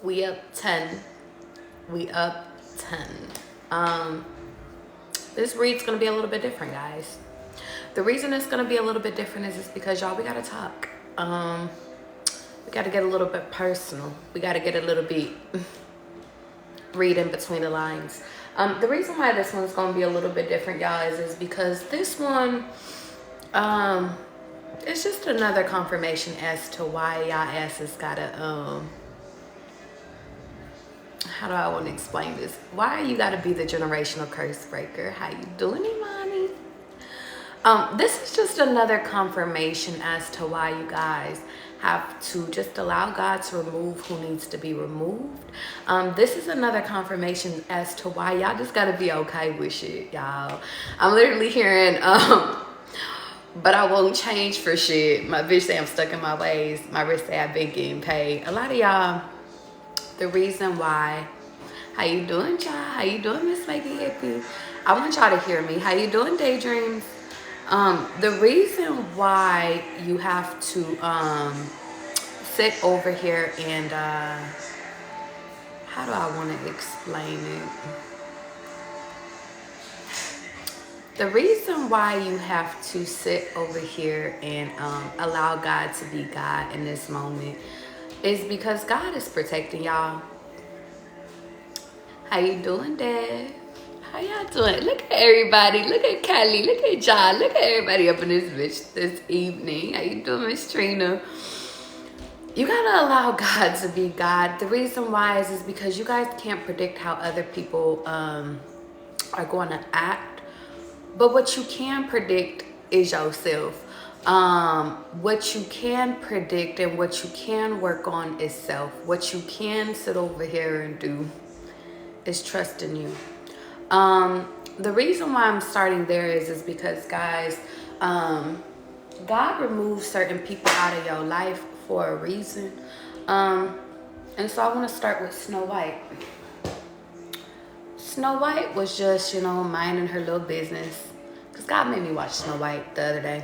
We up 10. We up 10. This read's gonna be a little bit different, guys. The reason it's gonna be a little bit different is because y'all, we gotta talk. We gotta get a little bit personal. We gotta get a little bit read in between the lines. The reason why this one's gonna be a little bit different, y'all, is because this one, it's just another confirmation as to why y'all asses gotta, how do I want to explain this? Why you gotta be the generational curse breaker? How you doing, Imani? This is just another confirmation as to why you guys have to just allow God to remove who needs to be removed. This is another confirmation as to why y'all just gotta be okay with shit, y'all. I'm literally hearing, but I won't change for shit. My bitch say I'm stuck in my ways. My wrist say I've been getting paid. A lot of y'all, the reason why, how you doing, y'all? How you doing, Miss Maggie Hippie? I want y'all to hear me. How you doing, Daydreams? The reason why you have to sit over here and how do I want to explain it? The reason why you have to sit over here and allow God to be God in this moment is because God is protecting y'all. How you doing, Dad? How y'all doing? Look at everybody. Look at Kelly. Look at John. Look at everybody up in this bitch this evening. How you doing, Miss Trina? You gotta allow God to be God. The reason why is because you guys can't predict how other people are going to act. But what you can predict is yourself. What you can predict and what you can work on is self. What you can sit over here and do is trust in you. The reason why I'm starting there is because, guys, God removes certain people out of your life for a reason. And so I want to start with Snow White. Snow White was just, minding her little business. Because God made me watch Snow White the other day.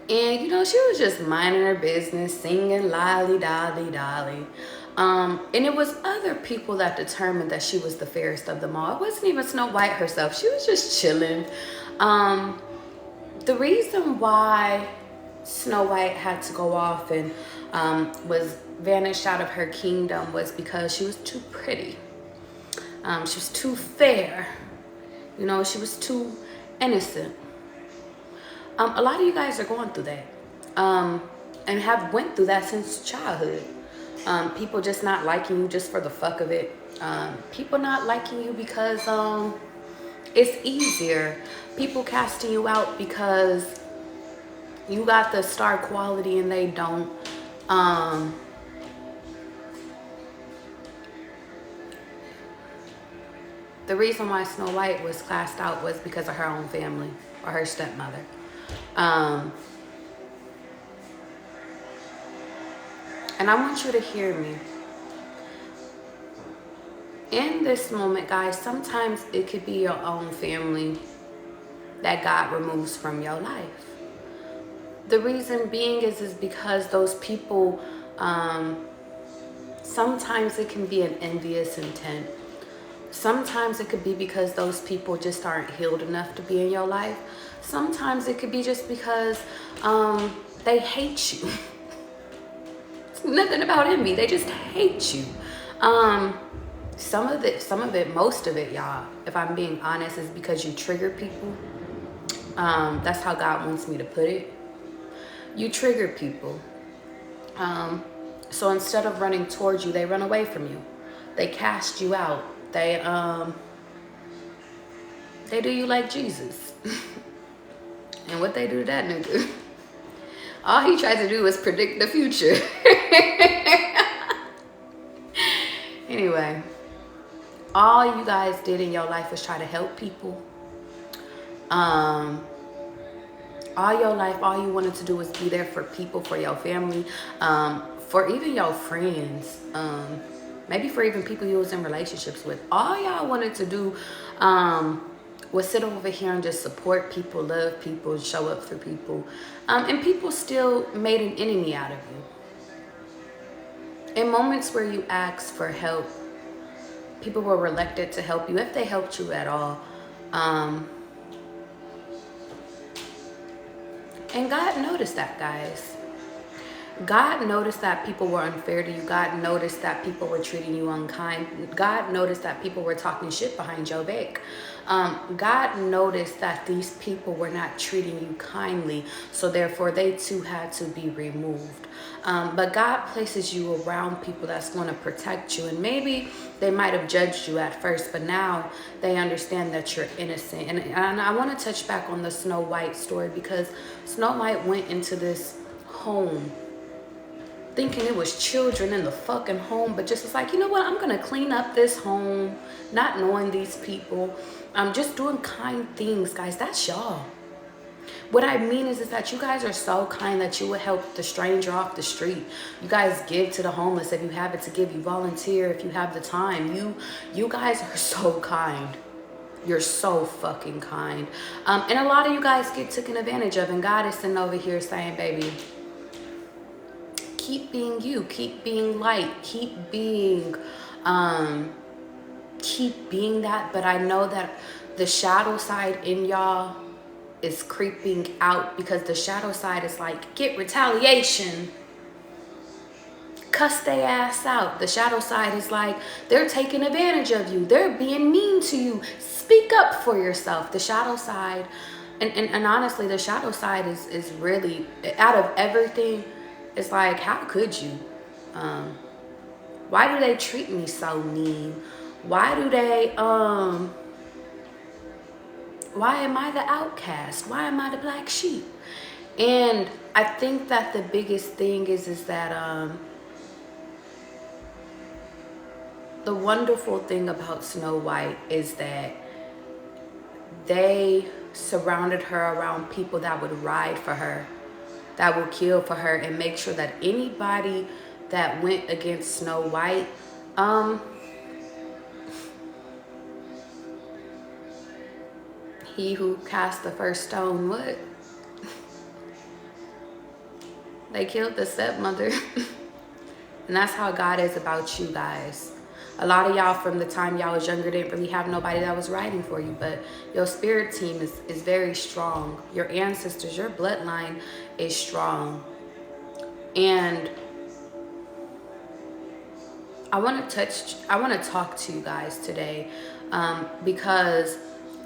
And, she was just minding her business, singing lolly dolly dolly. And it was other people that determined that she was the fairest of them all. It wasn't even Snow White herself. She was just chilling. The reason why Snow White had to go off and was vanished out of her kingdom was because she was too pretty. She was too fair. She was too innocent. A lot of you guys are going through that. And have went through that since childhood. People just not liking you just for the fuck of it. People not liking you because it's easier. People casting you out because you got the star quality and they don't. The reason why Snow White was classed out was because of her own family or her stepmother. And I want you to hear me. In this moment, guys, sometimes it could be your own family that God removes from your life. The reason being is because those people, sometimes it can be an envious intent. Sometimes it could be because those people just aren't healed enough to be in your life. Sometimes it could be just because they hate you. It's nothing about envy. They just hate you. Some of it, most of it, y'all, if I'm being honest, is because you trigger people. That's how God wants me to put it. You trigger people. So instead of running towards you, they run away from you. They cast you out. They do you like Jesus. And what they do to that nigga, all he tries to do is predict the future. Anyway, all you guys did in your life was try to help people. All your life, all you wanted to do was be there for people, for your family, for even your friends, maybe for even people you was in relationships with. All y'all wanted to do was sit over here and just support people, love people, show up for people. And people still made an enemy out of you. In moments where you ask for help, people were reluctant to help you, if they helped you at all. And God noticed that, guys. God noticed that people were unfair to you. God noticed that people were treating you unkind. God noticed that people were talking shit behind your back. God noticed that these people were not treating you kindly, so therefore they too had to be removed. But God places you around people that's going to protect you. And maybe they might have judged you at first, but now they understand that you're innocent. And I want to touch back on the Snow White story, because Snow White went into this home thinking it was children in the fucking home, but just was like, you know what, I'm gonna clean up this home, not knowing these people. I'm just doing kind things, guys. That's y'all. What I mean is that you guys are so kind that you would help the stranger off the street. You guys give to the homeless if you have it to give. You volunteer if you have the time. You guys are so kind. You're so fucking kind. And a lot of you guys get taken advantage of, and God is sitting over here saying, baby, keep being you, keep being light, keep being that. But I know that the shadow side in y'all is creeping out, because the shadow side is like, get retaliation, cuss their ass out. The shadow side is like, they're taking advantage of you, they're being mean to you, speak up for yourself. The shadow side, and honestly, the shadow side is really, out of everything, it's like, how could you? Why do they treat me so mean? Why do they, why am I the outcast? Why am I the black sheep? And I think that the biggest thing is that, the wonderful thing about Snow White is that they surrounded her around people that would ride for her, that will kill for her, and make sure that anybody that went against Snow White, he who cast the first stone, what? They killed the stepmother. And that's how God is about you guys. A lot of y'all, from the time y'all was younger, didn't really have nobody that was riding for you, but your spirit team is very strong. Your ancestors, your bloodline is strong. And I want to talk to you guys today, because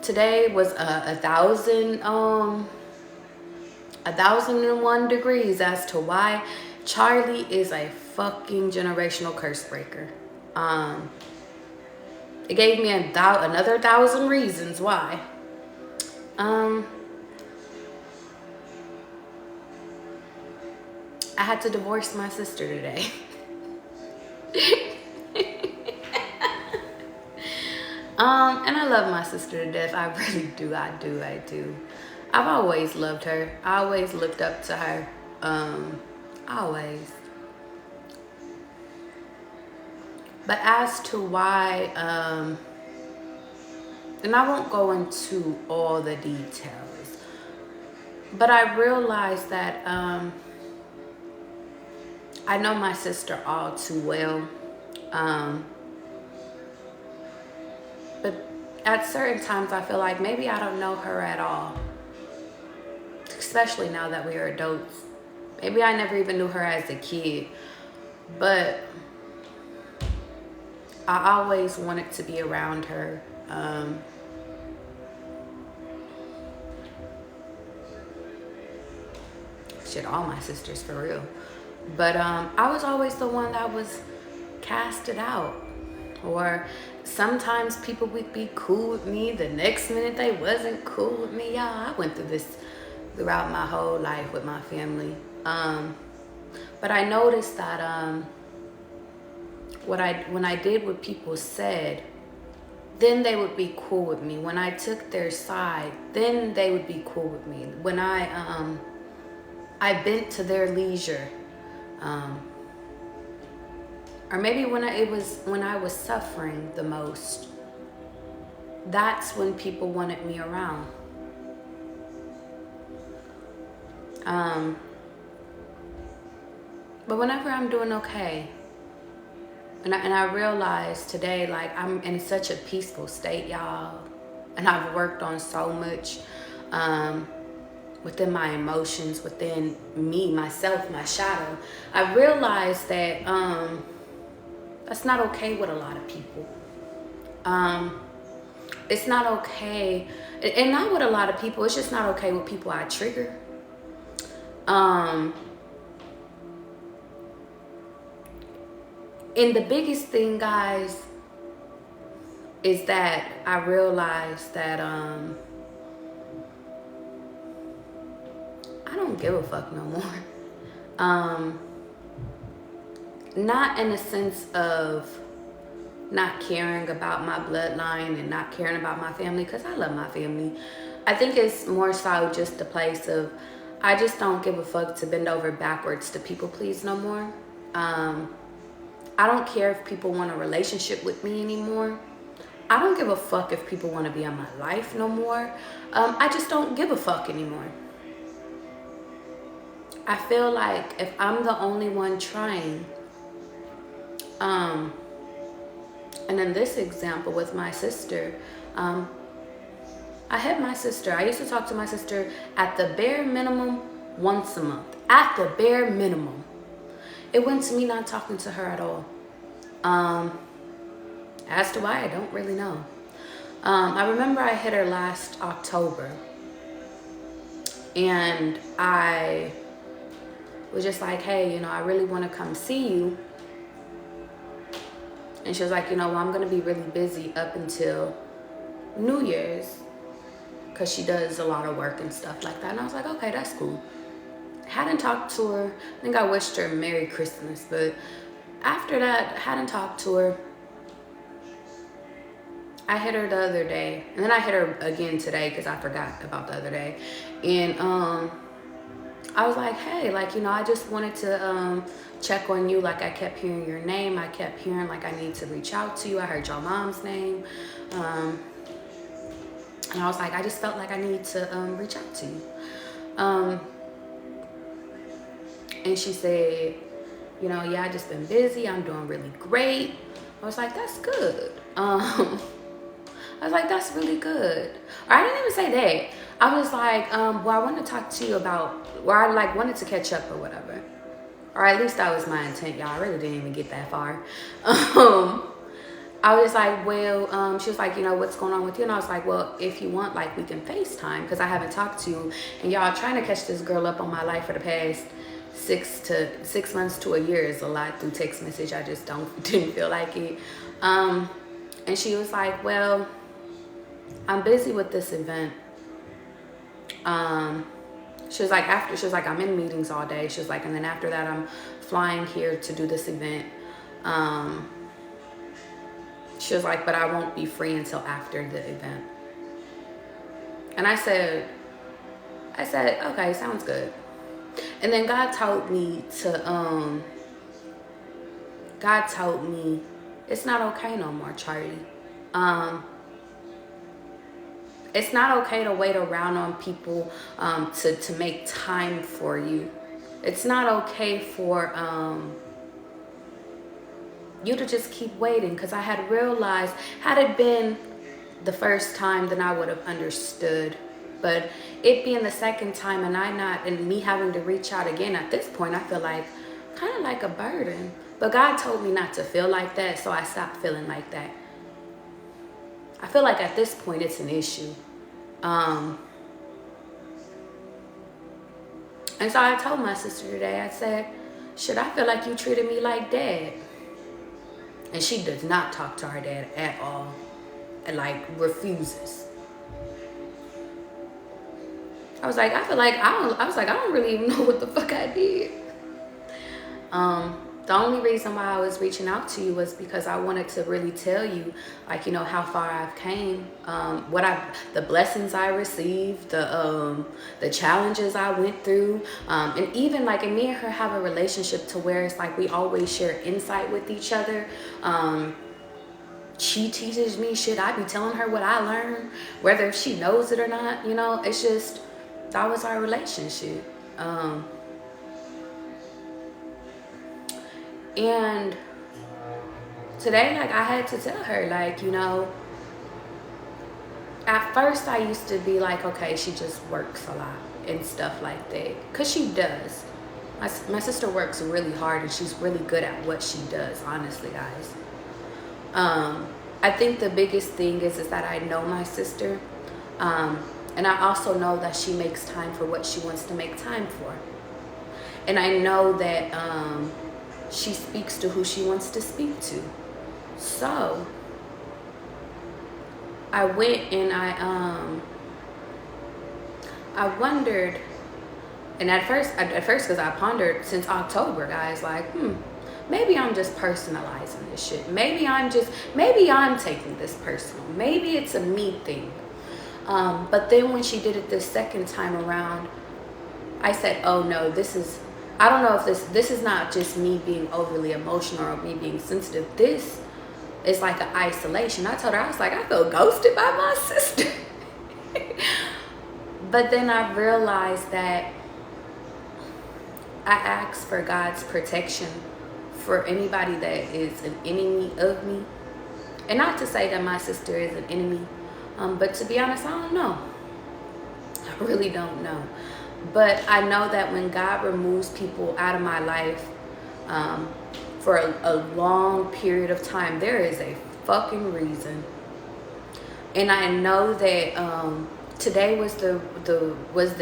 today was 1,001 degrees as to why Charlie is a fucking generational curse breaker. It gave me another 1,000 reasons why. I had to divorce my sister today. And I love my sister to death. I really do. I do. I've always loved her. I always looked up to her. Always. But as to why, and I won't go into all the details, but I realized that I know my sister all too well. But at certain times I feel like maybe I don't know her at all. Especially now that we are adults. Maybe I never even knew her as a kid. But I always wanted to be around her. Shit, all my sisters, for real. But I was always the one that was casted out. Or sometimes people would be cool with me, the next minute they wasn't cool with me. Y'all, I went through this throughout my whole life with my family. But I noticed that when I did what people said, then they would be cool with me. When I took their side, then they would be cool with me. When I bent to their leisure, or maybe when I was suffering the most, that's when people wanted me around. But whenever I'm doing okay, And I realized today, like, I'm in such a peaceful state, y'all. And I've worked on so much within my emotions, within me, myself, my shadow. I realized that that's not okay with a lot of people. It's not okay, and not with a lot of people, it's just not okay with people I trigger. And the biggest thing, guys, is that I realized that I don't give a fuck no more. Not in the sense of not caring about my bloodline and not caring about my family, because I love my family. I think it's more so just a place of, I just don't give a fuck to bend over backwards to people please no more. I don't care if people want a relationship with me anymore. I don't give a fuck if people want to be in my life no more. I just don't give a fuck anymore. I feel like if I'm the only one trying, and in this example with my sister, I had my sister, I used to talk to my sister at the bare minimum once a month. At the bare minimum. It went to me not talking to her at all. As to why, I don't really know. I remember I hit her last October. And I was just like, hey, you know, I really want to come see you. And she was like, you know, well, I'm going to be really busy up until New Year's, because she does a lot of work and stuff like that. And I was like, okay, that's cool. Hadn't talked to her. I think I wished her Merry Christmas. But after that, hadn't talked to her. I hit her the other day. And then I hit her again today because I forgot about the other day. And I was like, hey, like, you know, I just wanted to check on you. Like, I kept hearing your name. I kept hearing, like, I need to reach out to you. I heard your mom's name. And I was like, I just felt like I need to reach out to you. And she said, you know, yeah, I just been busy. I'm doing really great. I was like, that's good. I was like, that's really good. Or I didn't even say that. I was like, well, I want to talk to you about, or I like wanted to catch up or whatever. Or at least that was my intent, y'all. I really didn't even get that far. I was like, well, she was like, you know, what's going on with you? And I was like, well, if you want, like, we can FaceTime, because I haven't talked to you. And y'all, trying to catch this girl up on my life for the past 6 months to a year is a lot through text message. I just didn't feel like it. And she was like, well, I'm busy with this event. She was like, I'm in meetings all day. She was like, and then after that, I'm flying here to do this event. She was like, but I won't be free until after the event. And I said, okay, sounds good. And then God told me it's not okay no more, Charlie. It's not okay to wait around on people to make time for you. It's not okay for you to just keep waiting, because I had realized, had it been the first time, then I would have understood. But it being the second time and me having to reach out again at this point, I feel like kind of like a burden. But God told me not to feel like that, so I stopped feeling like that. I feel like at this point it's an issue. And so I told my sister today, I said, shit, I feel like you treated me like dad. And she does not talk to her dad at all. And like refuses. I was like, I don't really even know what the fuck I did. The only reason why I was reaching out to you was because I wanted to really tell you, like, you know, how far I've came, the blessings I received, the challenges I went through, and even like, and me and her have a relationship to where it's like we always share insight with each other. She teaches me shit. I be telling her what I learned, whether she knows it or not. You know, it's just, that was our relationship. And today, like, I had to tell her, like, you know, at first I used to be like, okay, she just works a lot and stuff like that, because she does. My sister works really hard, and she's really good at what she does, honestly, guys. I think the biggest thing is that I know my sister, and I also know that she makes time for what she wants to make time for. And I know that she speaks to who she wants to speak to. So I went and I wondered, and at first, because I pondered since October, guys, like, maybe I'm just personalizing this shit. Maybe I'm taking this personal. Maybe it's a me thing. But then when she did it the second time around, I said, oh no, I don't know if this is not just me being overly emotional or me being sensitive. This is like an isolation. I told her, I was like, I feel ghosted by my sister. But then I realized that I asked for God's protection for anybody that is an enemy of me. And not to say that my sister is an enemy, but to be honest, I don't know. I really don't know. But I know that when God removes people out of my life for a long period of time, there is a fucking reason. And I know that today was the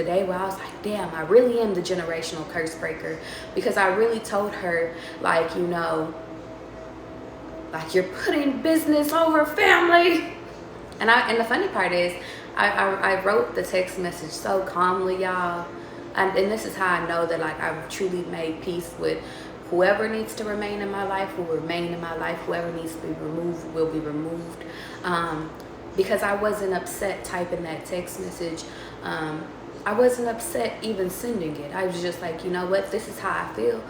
day where I was like, damn, I really am the generational curse breaker, because I really told her, like, you know, like, you're putting business over family. And the funny part is, I wrote the text message so calmly, y'all. And this is how I know that, like, I've truly made peace with whoever needs to remain in my life will remain in my life. Whoever needs to be removed will be removed. Because I wasn't upset typing that text message. I wasn't upset even sending it. I was just like, you know what? This is how I feel.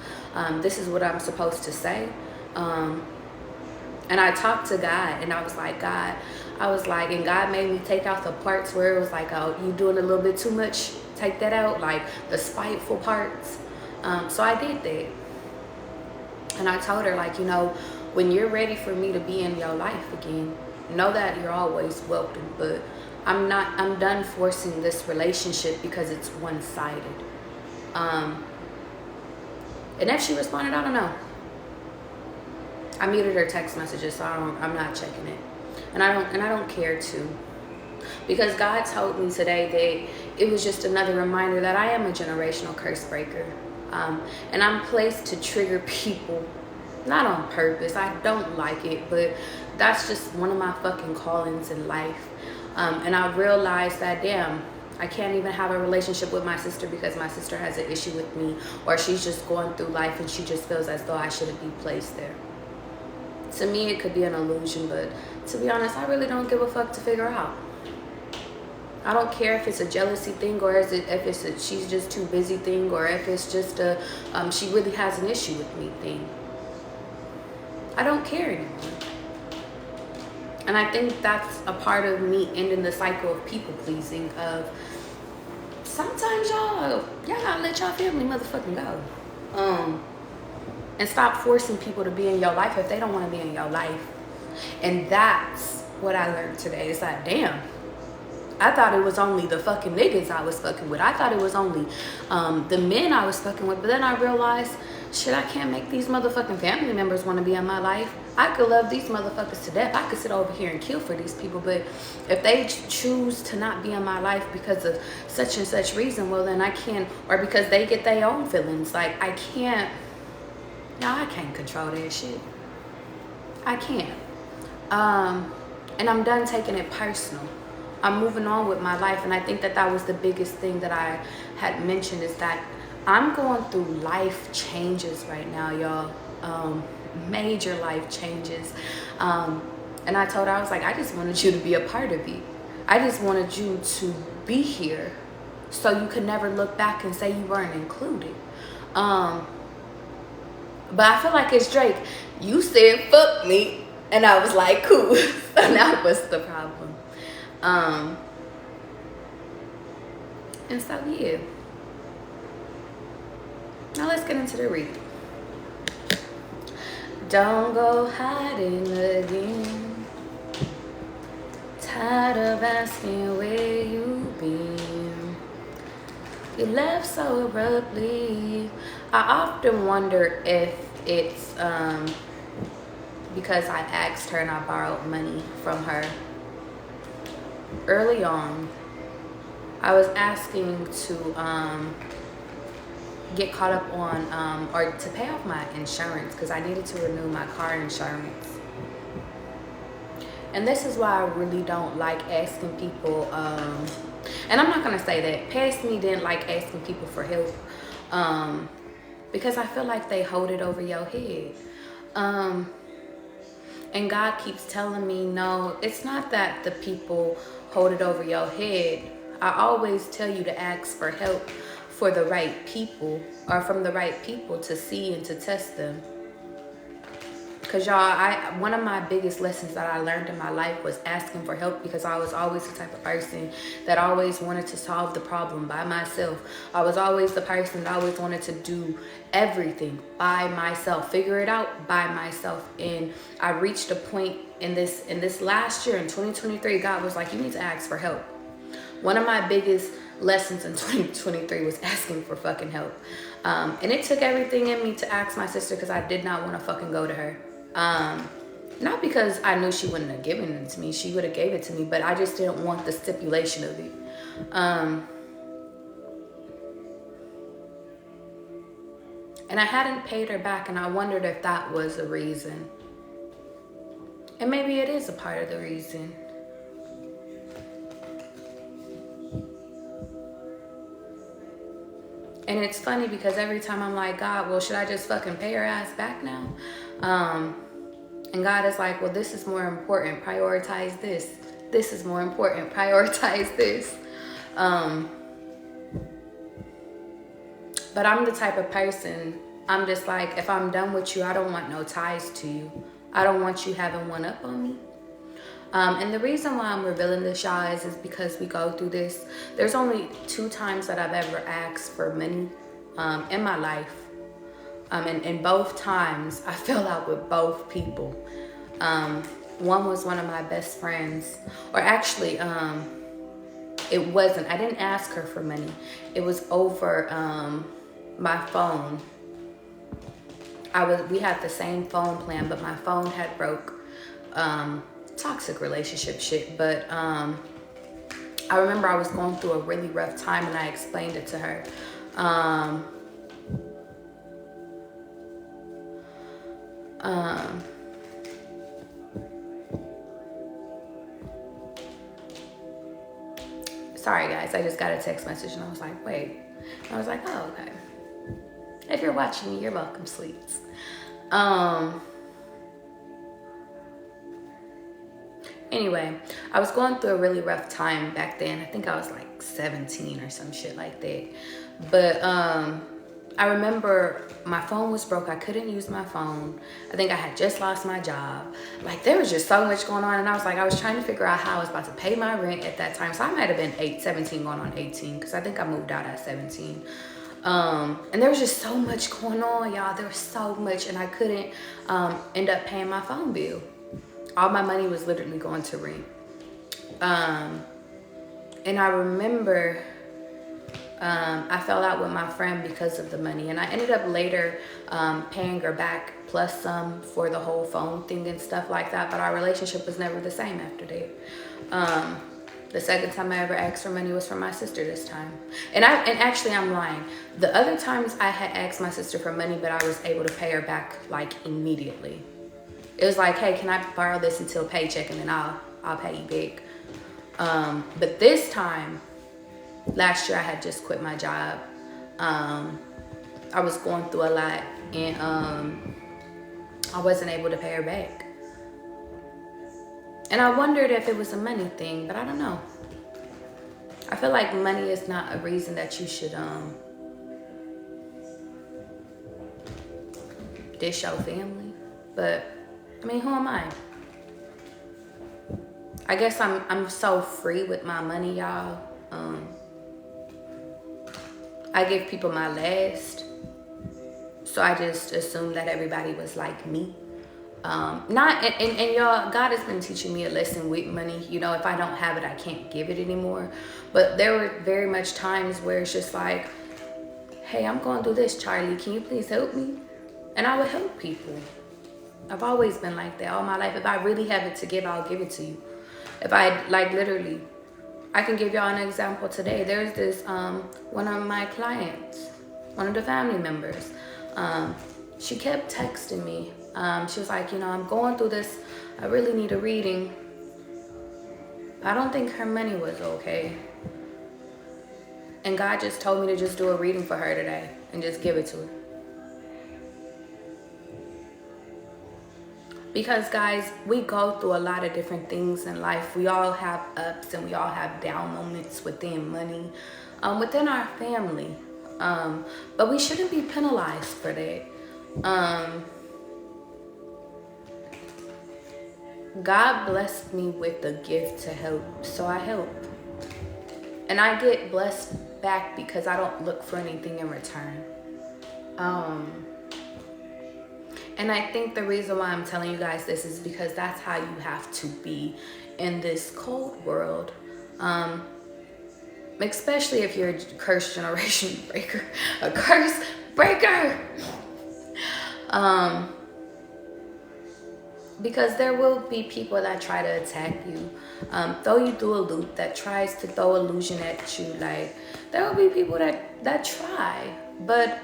This is what I'm supposed to say. And I talked to God, and I was like, God, and God made me take out the parts where it was like, oh, you doing a little bit too much. Take that out, like the spiteful parts. So I did that. And I told her, like, you know, when you're ready for me to be in your life again, know that you're always welcome. But I'm done forcing this relationship because it's one-sided. And if she responded, I don't know. I muted her text messages, so I'm not checking it. And I don't care to. Because God told me today that it was just another reminder that I am a generational curse breaker. And I'm placed to trigger people, not on purpose. I don't like it, but that's just one of my fucking callings in life. And I realized that, damn, I can't even have a relationship with my sister because my sister has an issue with me, or she's just going through life and she just feels as though I shouldn't be placed there. To me, it could be an illusion, but to be honest, I really don't give a fuck to figure out. I don't care if it's a jealousy thing, or if it's a she's just too busy thing, or if it's just a she really has an issue with me thing. I don't care anymore. And I think that's a part of me ending the cycle of people pleasing. Of sometimes y'all gotta let y'all family motherfucking go. And stop forcing people to be in your life if they don't want to be in your life. And that's what I learned today. It's like, damn, I thought it was only the fucking niggas I was fucking with. I thought it was only the men I was fucking with. But then I realized, shit, I can't make these motherfucking family members want to be in my life. I could love these motherfuckers to death. I could sit over here and kill for these people. But if they choose to not be in my life because of such and such reason, well, then I can't. Or because they get their own feelings. Like, I can't. No, I can't control that shit. I can't. And I'm done taking it personal. I'm moving on with my life. And I think that was the biggest thing that I had mentioned, is that I'm going through life changes right now, y'all. Major life changes. And I told her, I was like, I just wanted you to be a part of it. I just wanted you to be here so you could never look back and say you weren't included. But I feel like it's Drake. You said fuck me, and I was like, cool. So now what's the problem? And so yeah. Now let's get into the read. Don't go hiding again. Tired of asking where you've been. You left so abruptly. I often wonder if it's because I asked her and I borrowed money from her early on. I was asking to get caught up on or to pay off my insurance because I needed to renew my car insurance. And this is why I really don't like asking people, and I'm not gonna say that past me didn't like asking people for help, because I feel like they hold it over your head. And God keeps telling me, no, it's not that the people hold it over your head. I always tell you to ask for help for the right people, or from the right people to see and to test them. Because y'all, one of my biggest lessons that I learned in my life was asking for help, because I was always the type of person that always wanted to solve the problem by myself. I was always the person that always wanted to do everything by myself, figure it out by myself. And I reached a point in this last year, in 2023, God was like, you need to ask for help. One of my biggest lessons in 2023 was asking for fucking help. And it took everything in me to ask my sister, because I did not want to fucking go to her. Not because I knew she wouldn't have given it to me. She would have gave it to me, but I just didn't want the stipulation of it. And I hadn't paid her back, and I wondered if that was a reason. And maybe it is a part of the reason. And it's funny because every time I'm like, God, well, should I just fucking pay her ass back now? And God is like, well, this is more important. Prioritize this. This is more important. Prioritize this. But I'm the type of person, I'm just like, if I'm done with you, I don't want no ties to you. I don't want you having one up on me. And the reason why I'm revealing this, y'all, is because we go through this. There's only 2 times that I've ever asked for money in my life. And in both times, I fell out with both people. One was one of my best friends. Or actually, it wasn't. I didn't ask her for money. It was over my phone. We had the same phone plan, but my phone had broke. Toxic relationship shit, but I remember I was going through a really rough time, and I explained it to her. Sorry guys, I just got a text message and I was like, wait. And I was like, oh, okay. If you're watching me, you're welcome, sweets. Anyway, I was going through a really rough time back then. I think I was like 17 or some shit like that. But I remember my phone was broke. I couldn't use my phone. I think I had just lost my job. Like, there was just so much going on. And I was like, I was trying to figure out how I was about to pay my rent at that time. So I might have been 17 going on 18, because I think I moved out at 17. And there was just so much going on, y'all. There was so much, and I couldn't end up paying my phone bill. All my money was literally going to rent. And I remember I fell out with my friend because of the money. And I ended up later paying her back plus some for the whole phone thing and stuff like that. But our relationship was never the same after that. The second time I ever asked for money was from my sister this time. And actually, I'm lying. The other times I had asked my sister for money, but I was able to pay her back like immediately. It was like, hey, can I borrow this until paycheck, and then I'll pay you back. But this time, last year I had just quit my job. I was going through a lot, and I wasn't able to pay her back. And I wondered if it was a money thing, but I don't know. I feel like money is not a reason that you should dish your family. But I mean, who am I? I guess I'm so free with my money, y'all. I give people my last, so I just assumed that everybody was like me. and y'all, God has been teaching me a lesson with money. You know, if I don't have it, I can't give it anymore. But there were very much times where it's just like, hey, I'm going through this, Charlie. Can you please help me? And I would help people. I've always been like that all my life. If I really have it to give, I'll give it to you. If I, like, literally, I can give y'all an example today. There's this, one of my clients, one of the family members, she kept texting me. She was like, you know, I'm going through this. I really need a reading. I don't think her money was okay. And God just told me to just do a reading for her today and just give it to her. Because guys, we go through a lot of different things in life. We all have ups and we all have down moments within money, within our family. But we shouldn't be penalized for that. God blessed me with the gift to help, so I help. And I get blessed back because I don't look for anything in return. And I think the reason why I'm telling you guys this is because that's how you have to be in this cold world. Especially if you're a cursed generation breaker, a curse breaker. Because there will be people that try to attack you, throw you through a loop, that tries to throw illusion at you. Like, there will be people that try, but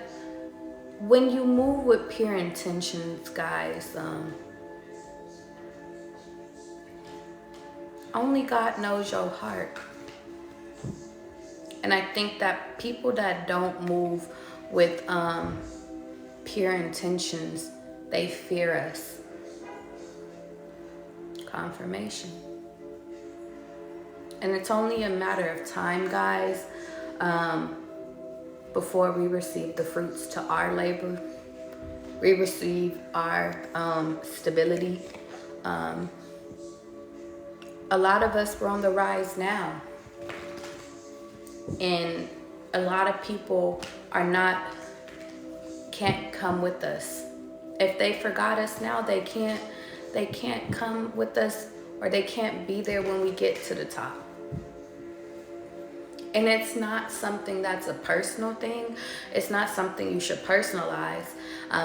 when you move with pure intentions, guys, only God knows your heart. And I think that people that don't move with pure intentions, they fear us. Confirmation. And it's only a matter of time, guys, before we receive the fruits to our labor. We receive our stability. A lot of us were on the rise now. And a lot of people can't come with us. If they forgot us now, they can't come with us, or they can't be there when we get to the top. And it's not something that's a personal thing. It's not something you should personalize.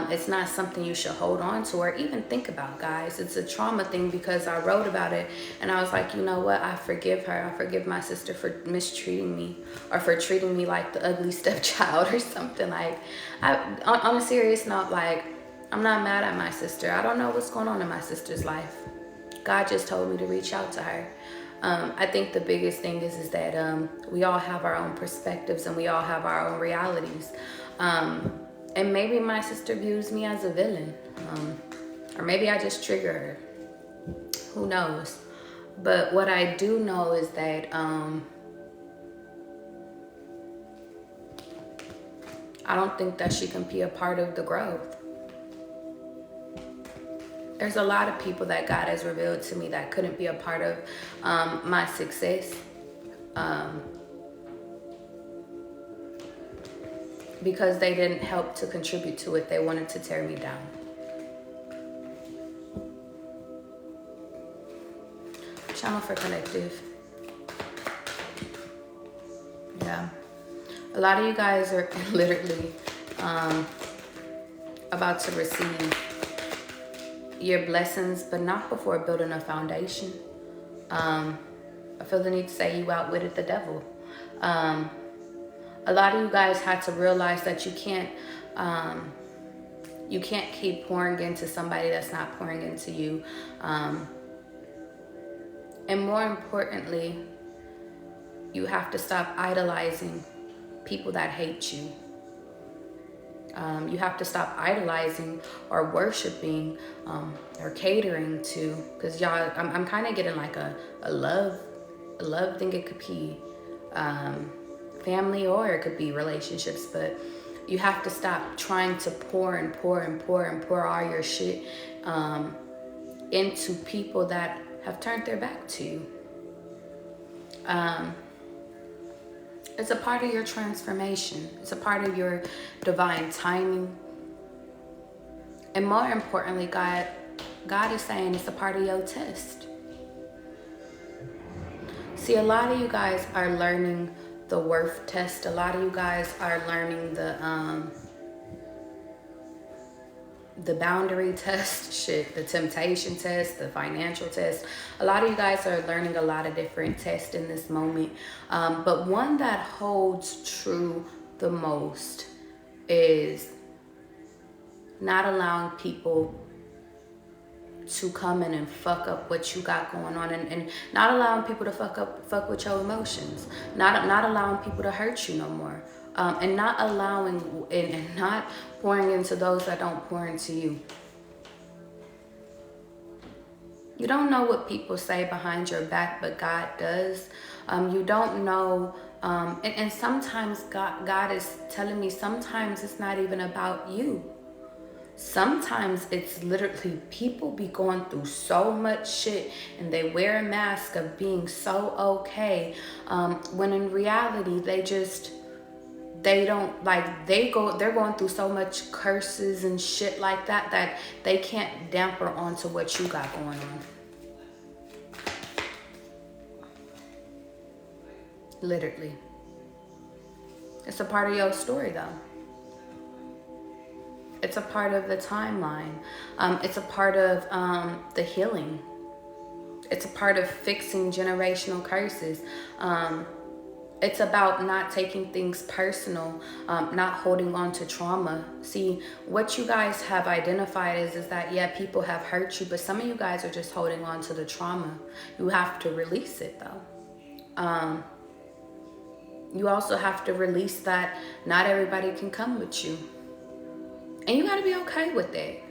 It's not something you should hold on to or even think about, guys. It's a trauma thing because I wrote about it and I was like, you know what? I forgive her. I forgive my sister for mistreating me or for treating me like the ugly stepchild or something. Like, on a serious note, like, I'm not mad at my sister. I don't know what's going on in my sister's life. God just told me to reach out to her. I think the biggest thing is that we all have our own perspectives and we all have our own realities. And maybe my sister views me as a villain. Or maybe I just trigger her. Who knows? But what I do know is that I don't think that she can be a part of the growth. There's a lot of people that God has revealed to me that couldn't be a part of my success. Because they didn't help to contribute to it. They wanted to tear me down. Channel for collective. Yeah. A lot of you guys are literally about to receive your blessings, but not before building a foundation. I feel the need to say you outwitted the devil. A lot of you guys had to realize that you can't keep pouring into somebody that's not pouring into you. And more importantly, you have to stop idolizing people that hate you. You have to stop idolizing or worshiping or catering to, because y'all, I'm kind of getting like a love thing. It could be family or it could be relationships, but you have to stop trying to pour all your shit into people that have turned their back to you. It's a part of your transformation. It's a part of your divine timing. And more importantly, God God is saying it's a part of your test. See, a lot of you guys are learning the worth test. A lot of you guys are learning the boundary test, shit, the temptation test, the financial test. A lot of you guys are learning a lot of different tests in this moment. But one that holds true the most is not allowing people to come in and fuck up what you got going on, and not allowing people to fuck with your emotions, not allowing people to hurt you no more, and not allowing and not pouring into those that don't pour into you. You don't know what people say behind your back, but God does. You don't know, and sometimes God is telling me, sometimes it's not even about you. Sometimes it's literally people be going through so much shit and they wear a mask of being so okay, when in reality they're going through so much curses and shit like that they can't damper onto what you got going on. Literally. It's a part of your story though. It's a part of the timeline. It's a part of the healing. It's a part of fixing generational curses. It's about not taking things personal, not holding on to trauma. See, what you guys have identified is that, yeah, people have hurt you, but some of you guys are just holding on to the trauma. You have to release it though. You also have to release that not everybody can come with you. And you gotta be okay with it.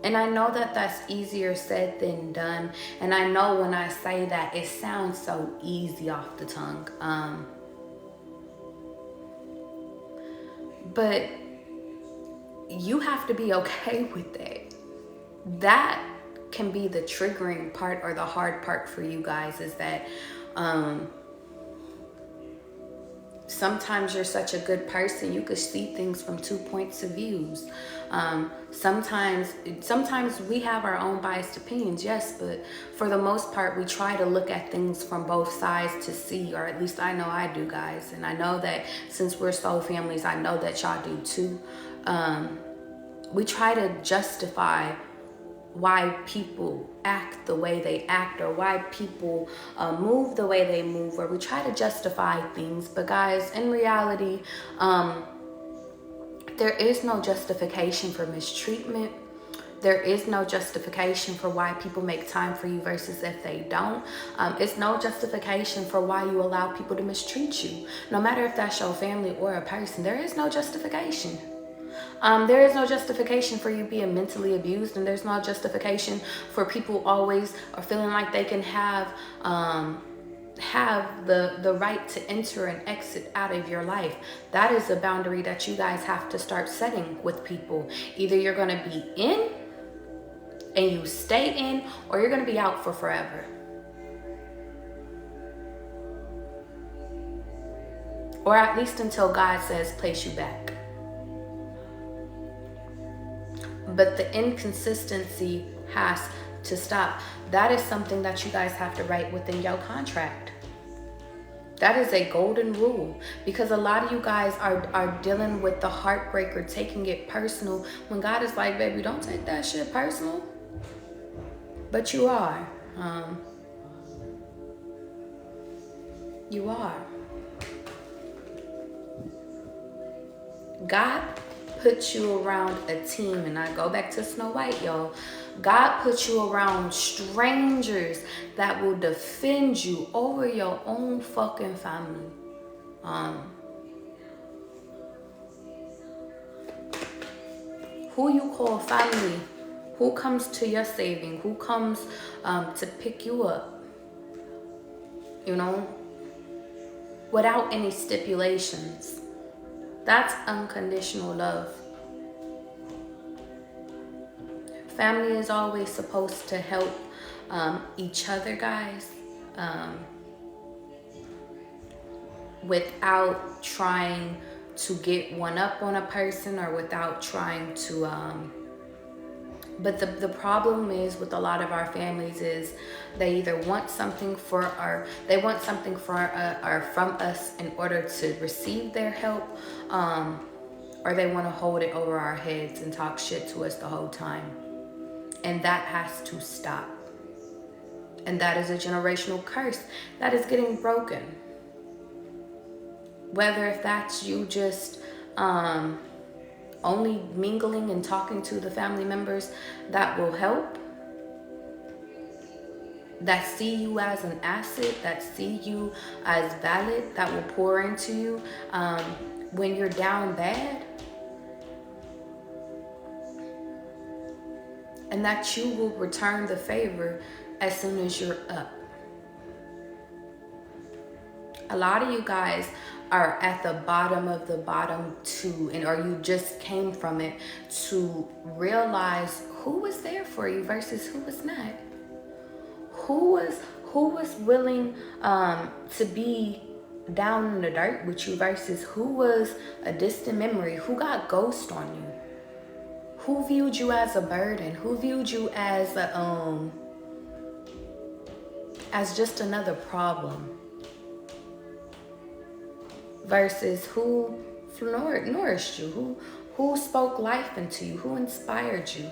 And I know that that's easier said than done. And I know when I say that, it sounds so easy off the tongue. But you have to be okay with it. That can be the triggering part or the hard part for you guys, is that sometimes you're such a good person, you could see things from 2 points of views. Sometimes we have our own biased opinions, yes, but for the most part, we try to look at things from both sides to see, or at least I know I do, guys. And I know that since we're soul families, I know that y'all do too. We try to justify why people act the way they act, or why people move the way they move, or we try to justify things. But guys, in reality, there is no justification for mistreatment. There is no justification for why people make time for you versus if they don't. It's no justification for why you allow people to mistreat you. No matter if that's your family or a person, there is no justification. There is no justification for you being mentally abused, and there's no justification for people always or feeling like they can have the right to enter and exit out of your life. That is a boundary that you guys have to start setting with people. Either you're going to be in and you stay in, or you're going to be out for forever. Or at least until God says place you back. But the inconsistency has to stop. That is something that you guys have to write within your contract. That is a golden rule, because a lot of you guys are dealing with the heartbreak or taking it personal, when God is like, baby, don't take that shit personal. But you are. You are. God put you around a team, and I go back to Snow White, y'all. God put you around strangers that will defend you over your own fucking family. Who you call family, who comes to your saving, who comes to pick you up, you know, without any stipulations. That's unconditional love. Family is always supposed to help each other, guys, without trying to get one up on a person, or without trying to But the problem is with a lot of our families is they either want something from us in order to receive their help, or they want to hold it over our heads and talk shit to us the whole time. And that has to stop. And that is a generational curse that is getting broken. Whether if that's you just only mingling and talking to the family members that will help, that see you as an asset, that see you as valid, that will pour into you when you're down bad, and that you will return the favor as soon as you're up. A lot of you guys are at the bottom of the bottom too, or you just came from it to realize who was there for you versus who was not. Who was willing to be down in the dirt with you versus who was a distant memory, who got ghost on you, who viewed you as a burden, who viewed you as just another problem, versus who nourished you, who spoke life into you, who inspired you.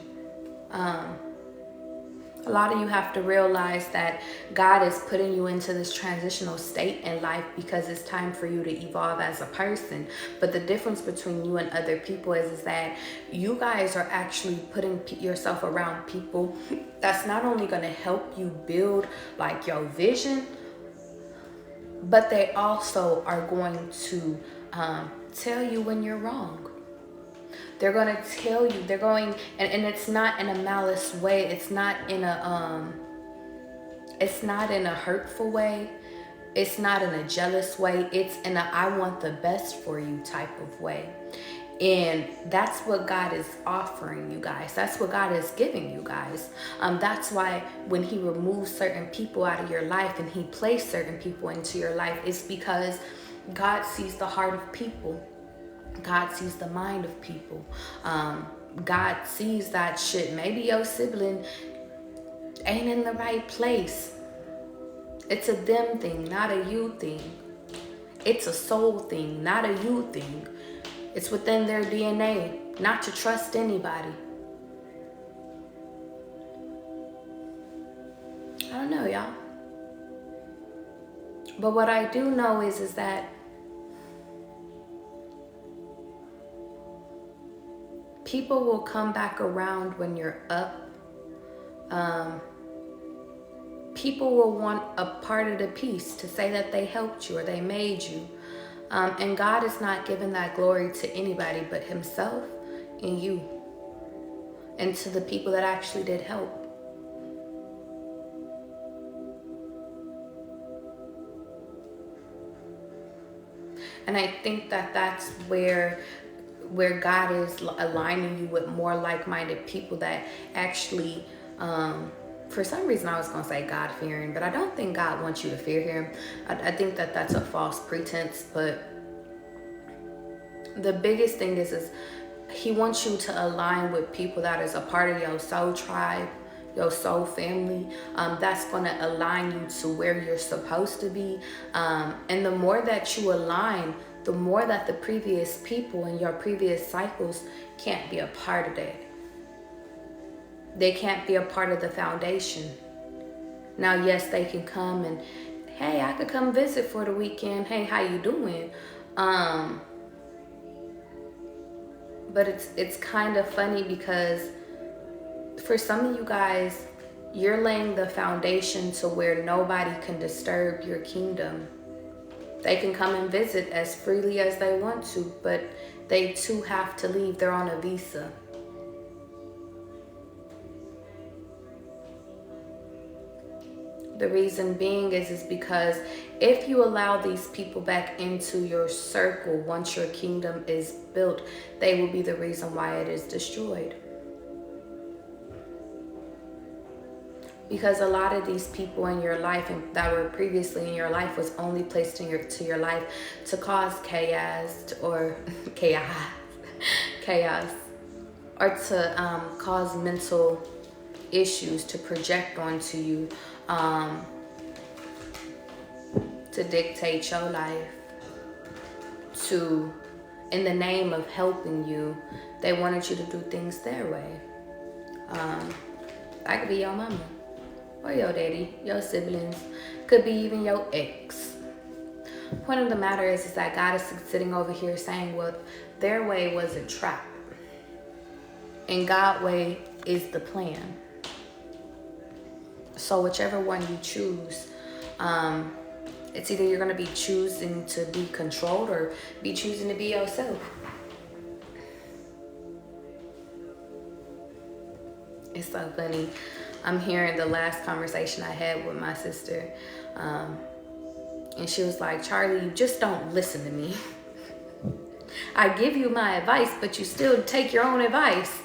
A lot of you have to realize that God is putting you into this transitional state in life because it's time for you to evolve as a person. But the difference between you and other people is that you guys are actually putting yourself around people that's not only going to help you build like your vision, but they also are going to tell you when you're wrong. They're going to tell you, and it's not in a malice way. It's not in a hurtful way. It's not in a jealous way. It's in a I want the best for you type of way. And that's what God is offering you guys. That's what God is giving you guys. That's why when he removes certain people out of your life and he placed certain people into your life, it's because God sees the heart of people. God sees the mind of people. God sees that shit. Maybe your sibling ain't in the right place. It's a them thing, not a you thing. It's a soul thing, not a you thing. It's within their DNA not to trust anybody. I don't know, y'all. But what I do know is that people will come back around when you're up. People will want a part of the piece to say that they helped you or they made you. And God is not giving that glory to anybody but himself and you. And to the people that actually did help. And I think that that's where God is aligning you with more like-minded people that actually, for some reason I was going to say God-fearing, but I don't think God wants you to fear him. I think that that's a false pretense, but the biggest thing is he wants you to align with people that is a part of your soul tribe, your soul family, that's going to align you to where you're supposed to be. And the more that you align, the more that the previous people in your previous cycles can't be a part of that. They can't be a part of the foundation. Now, yes, they can come and, hey, I could come visit for the weekend. Hey, how you doing? But it's kind of funny because for some of you guys, you're laying the foundation to where nobody can disturb your kingdom. They can come and visit as freely as they want to, but they too have to leave. They're on a visa. The reason being is because if you allow these people back into your circle once your kingdom is built, they will be the reason why it is destroyed. Because a lot of these people in your life and that were previously in your life was only placed into your life to cause chaos or chaos. or to cause mental issues to project onto you, to dictate your life, to, in the name of helping you, they wanted you to do things their way. That could be your mama, or your daddy, your siblings, could be even your ex. Point of the matter is that God is sitting over here saying, well, their way was a trap, and God's way is the plan. So whichever one you choose, it's either you're going to be choosing to be controlled or be choosing to be yourself. It's so funny. I'm hearing the last conversation I had with my sister. And she was like, Charlie, you just don't listen to me. I give you my advice, but you still take your own advice.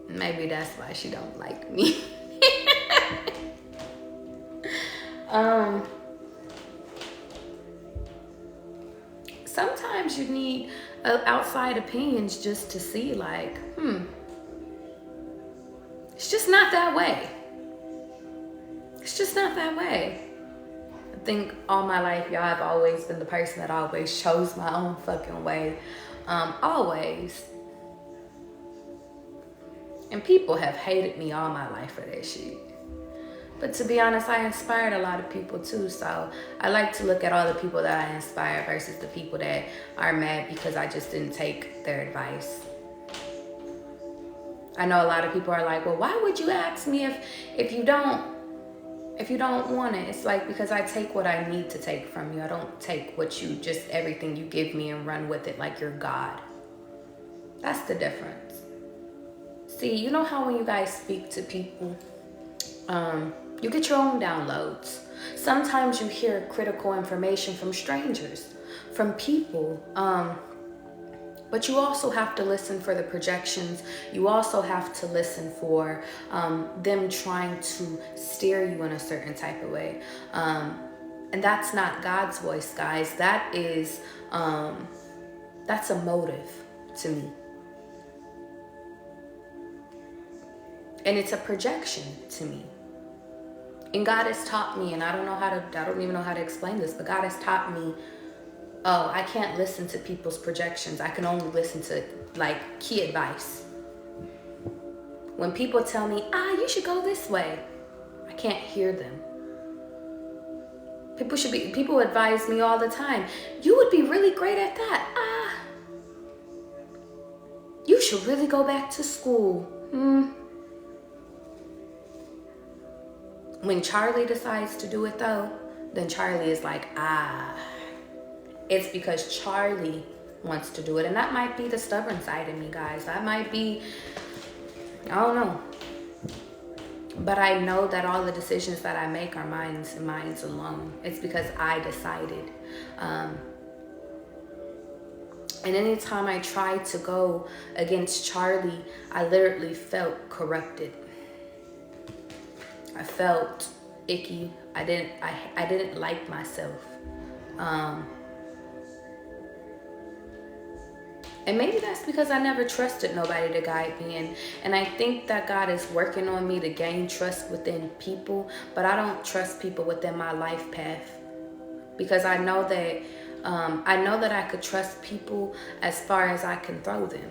Maybe that's why she don't like me. Sometimes you need outside opinions just to see like, it's just not that way. It's just not that way. I think all my life, y'all, I've always been the person that always chose my own fucking way. Always. And people have hated me all my life for that shit. But to be honest, I inspired a lot of people too. So I like to look at all the people that I inspire versus the people that are mad because I just didn't take their advice. I know a lot of people are like, well, why would you ask me if you don't want it? It's like, because I take what I need to take from you. I don't take what you, just everything you give me and run with it like you're God. That's the difference. See, you know how when you guys speak to people, you get your own downloads. Sometimes you hear critical information from strangers, from people, but you also have to listen for the projections. You also have to listen for them trying to steer you in a certain type of way. And that's not God's voice, guys. That is, that's a motive to me. And it's a projection to me. And God has taught me, and I don't even know how to explain this, but God has taught me, oh, I can't listen to people's projections. I can only listen to like key advice. When people tell me, you should go this way, I can't hear them. People advise me all the time, you would be really great at that. You should really go back to school. When Charlie decides to do it though, then Charlie is like, it's because Charlie wants to do it. And that might be the stubborn side of me, guys. That might be, I don't know. But I know that all the decisions that I make are mine and mine alone. It's because I decided. And anytime I tried to go against Charlie, I literally felt corrupted. I felt icky. I didn't like myself. And maybe that's because I never trusted nobody to guide me. And I think that God is working on me to gain trust within people, but I don't trust people within my life path. Because I know that I could trust people as far as I can throw them.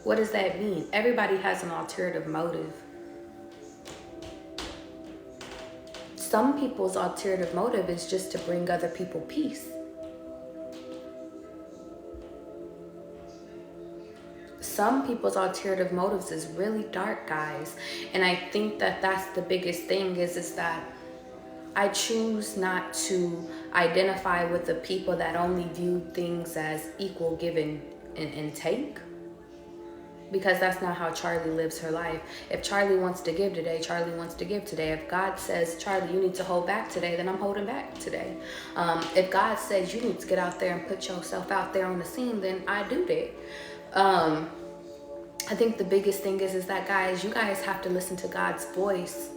What does that mean? Everybody has an alternative motive. Some people's alternative motive is just to bring other people peace. Some people's alternative motives is really dark, guys. And I think that that's the biggest thing is that I choose not to identify with the people that only view things as equal give and take. Because that's not how Charlie lives her life. If Charlie wants to give today, Charlie wants to give today. If God says, Charlie, you need to hold back today, then I'm holding back today. If God says you need to get out there and put yourself out there on the scene, then I do that. I think the biggest thing is that, guys, you guys have to listen to God's voice.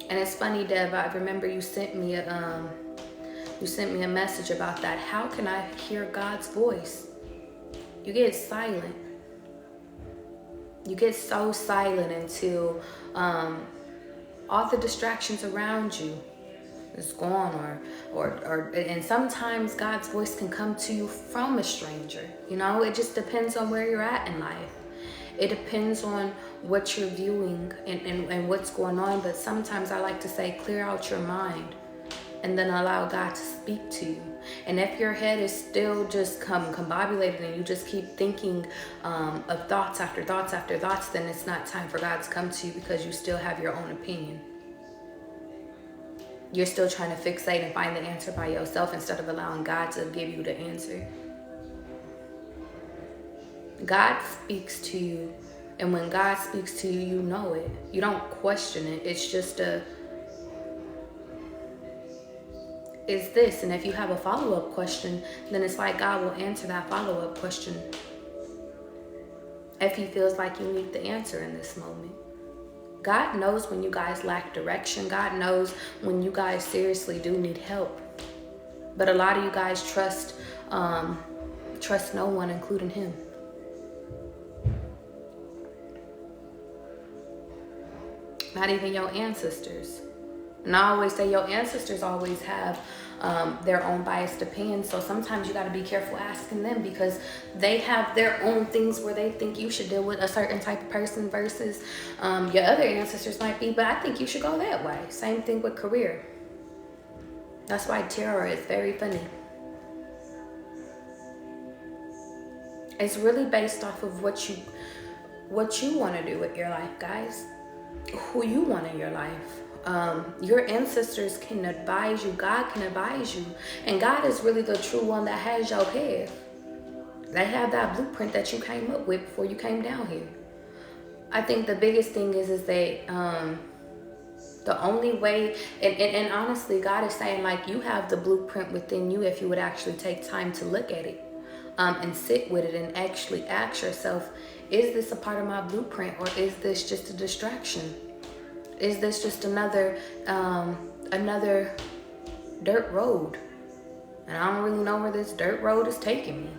And it's funny, Dev, I remember you sent me You sent me a message about that. How can I hear God's voice? You get silent. You get so silent until all the distractions around you is gone, and sometimes God's voice can come to you from a stranger. You know, it just depends on where you're at in life. It depends on what you're viewing and what's going on. But sometimes I like to say, clear out your mind and then allow God to speak to you. And if your head is still just combobulated and you just keep thinking of thoughts after thoughts after thoughts, then it's not time for God to come to you, because you still have your own opinion. You're still trying to fixate and find the answer by yourself instead of allowing God to give you the answer. God speaks to you, and when God speaks to you, you know it. You don't question it. It's just is this? And if you have a follow-up question, then it's like God will answer that follow-up question if he feels like you need the answer in this moment. God knows when you guys lack direction. God knows when you guys seriously do need help. But a lot of you guys trust no one, including him. Not even your ancestors. And I always say your ancestors always have their own biased opinions. So sometimes you got to be careful asking them, because they have their own things where they think you should deal with a certain type of person versus your other ancestors might be, but I think you should go that way. Same thing with career. That's why tarot is very funny. It's really based off of what you want to do with your life, guys. Who you want in your life. Your ancestors can advise you. God can advise you. And God is really the true one that has your path. They have that blueprint that you came up with before you came down here. I think the biggest thing is they, the only way, and honestly, God is saying, like, you have the blueprint within you if you would actually take time to look at it, and sit with it and actually ask yourself, is this a part of my blueprint, or is this just a distraction? Is this just another dirt road? And I don't really know where this dirt road is taking me.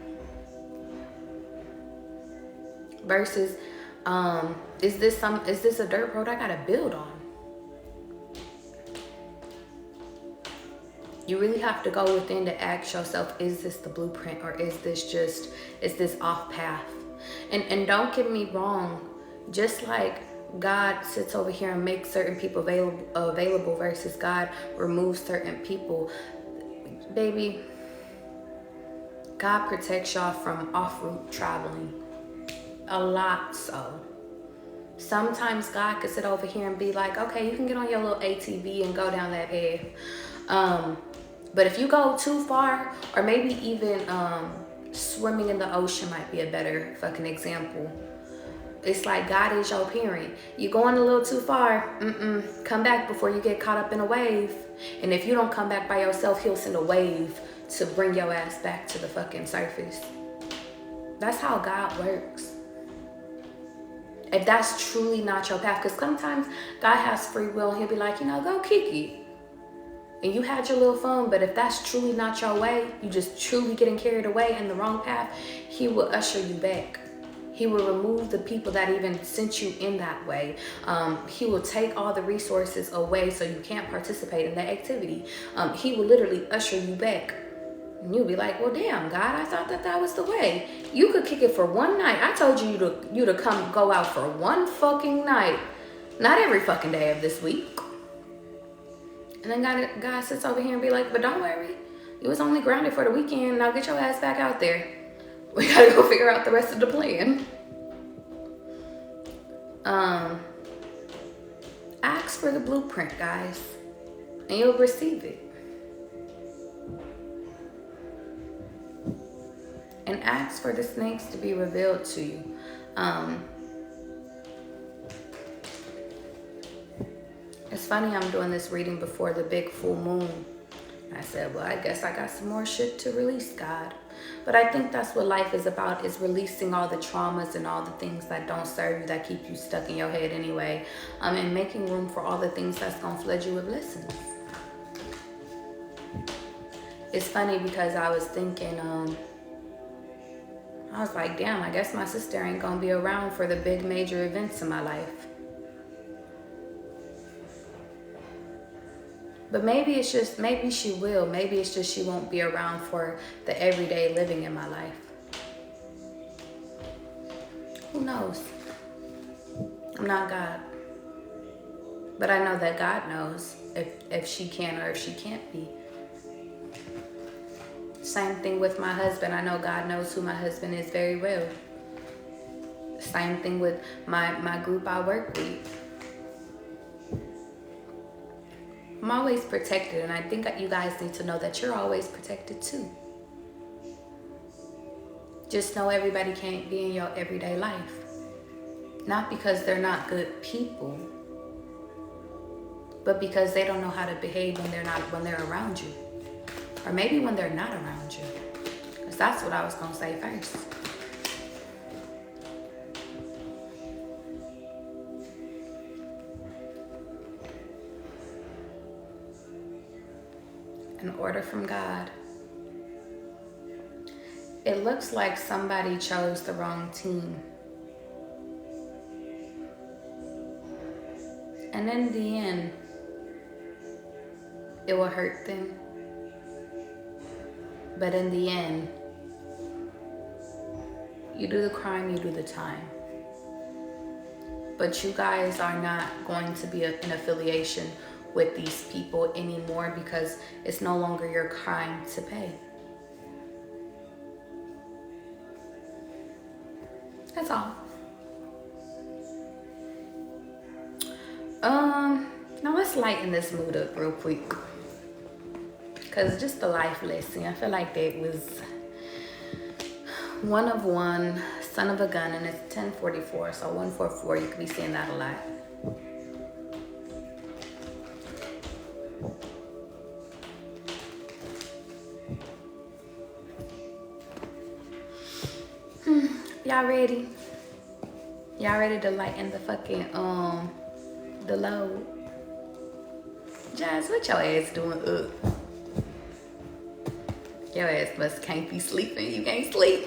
Versus, is this a dirt road I gotta build on? You really have to go within to ask yourself, is this the blueprint, or is this off path? And don't get me wrong, just like God sits over here and makes certain people available versus God removes certain people, baby, God protects y'all from off-route traveling. A lot so. Sometimes God could sit over here and be like, okay, you can get on your little ATV and go down that path. But if you go too far, or maybe even swimming in the ocean might be a better fucking example. It's like God is your parent. You're going a little too far. Come back before you get caught up in a wave. And if you don't come back by yourself, he'll send a wave to bring your ass back to the fucking surface. That's how God works. If that's truly not your path, because sometimes God has free will and he'll be like, go kick it. And you had your little fun, but if that's truly not your way, you just truly getting carried away in the wrong path, he will usher you back. He will remove the people that even sent you in that way. He will take all the resources away so you can't participate in that activity. He will literally usher you back. And you'll be like, well, damn, God, I thought that was the way. You could kick it for one night. I told you to come go out for one fucking night. Not every fucking day of this week. And then God sits over here and be like, but don't worry. You was only grounded for the weekend. Now get your ass back out there. We gotta go figure out the rest of the plan. Ask for the blueprint, guys, and you'll receive it. And ask for the snakes to be revealed to you. It's funny, I'm doing this reading before the big full moon. I said, well, I guess I got some more shit to release, God. But I think that's what life is about, is releasing all the traumas and all the things that don't serve you, that keep you stuck in your head anyway, and making room for all the things that's going to flood you with blessings. it's funny because I was thinking, I was like, damn, I guess my sister ain't gonna be around for the big major events in my life. But maybe it's just, maybe she will. Maybe it's just she won't be around for the everyday living in my life. Who knows? I'm not God. But I know that God knows if she can or if she can't be. Same thing with my husband. I know God knows who my husband is very well. Same thing with my group I work with. I'm always protected, and I think that you guys need to know that you're always protected too. Just know everybody can't be in your everyday life. Not because they're not good people, but because they don't know how to behave when they're around you. Or maybe when they're not around you. Because that's what I was going to say first. An order from God. It looks like somebody chose the wrong team. And in the end, it will hurt them. But in the end, you do the crime, you do the time. But you guys are not going to be in affiliation with these people anymore because it's no longer your crime to pay. That's all. Now let's lighten this mood up real quick. Because just the life lesson, I feel like that was one of one, son of a gun, and it's 1044, so 144, you could be seeing that a lot. Y'all ready? Y'all ready to lighten the fucking, the load? Jazz, what your ass doing up? Your ass can't be sleeping. You can't sleep.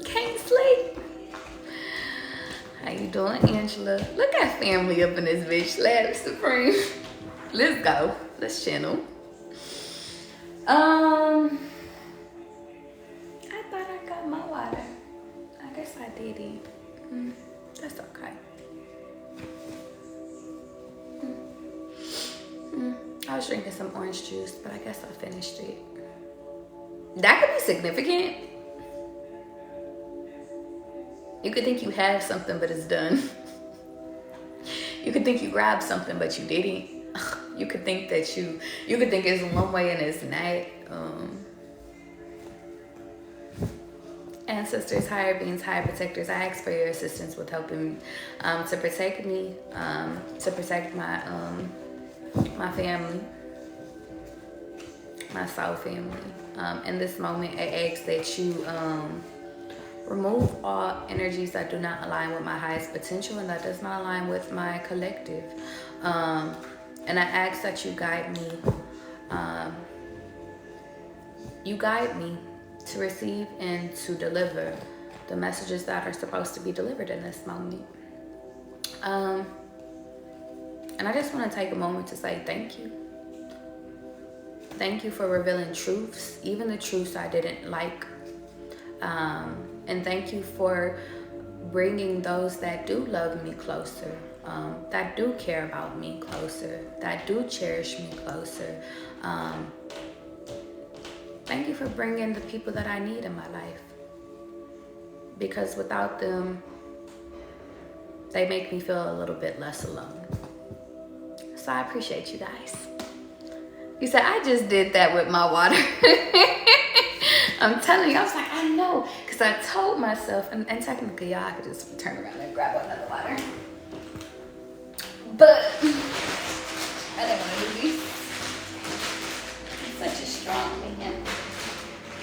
Can't sleep. How you doing, Angela? Look at family up in this bitch. Lab Supreme. Let's go. Let's channel. I thought I got my water. I guess I didn't. That's okay. I was drinking some orange juice, but I guess I finished it. That could be significant. You could think you have something, but it's done. You could think you grabbed something, but you didn't. You could think that you could think it's one way and it's not. Ancestors, higher beings, higher protectors, I ask for your assistance with helping to protect me, to protect my my family, my soul family. In this moment, I ask that you remove all energies that do not align with my highest potential and that does not align with my collective. And I ask that you guide me. You guide me to receive and to deliver the messages that are supposed to be delivered in this moment. And I just want to take a moment to say thank you. Thank you for revealing truths, even the truths I didn't like. And thank you for bringing those that do love me closer, that do care about me closer, that do cherish me closer. Thank you for bringing the people that I need in my life. Because without them, they make me feel a little bit less alone. So I appreciate you guys. You said, I just did that with my water. I'm telling you, I was like, I know. Because I told myself, and technically y'all could just turn around and grab another water. But I didn't want to do this. I'm such a strong man.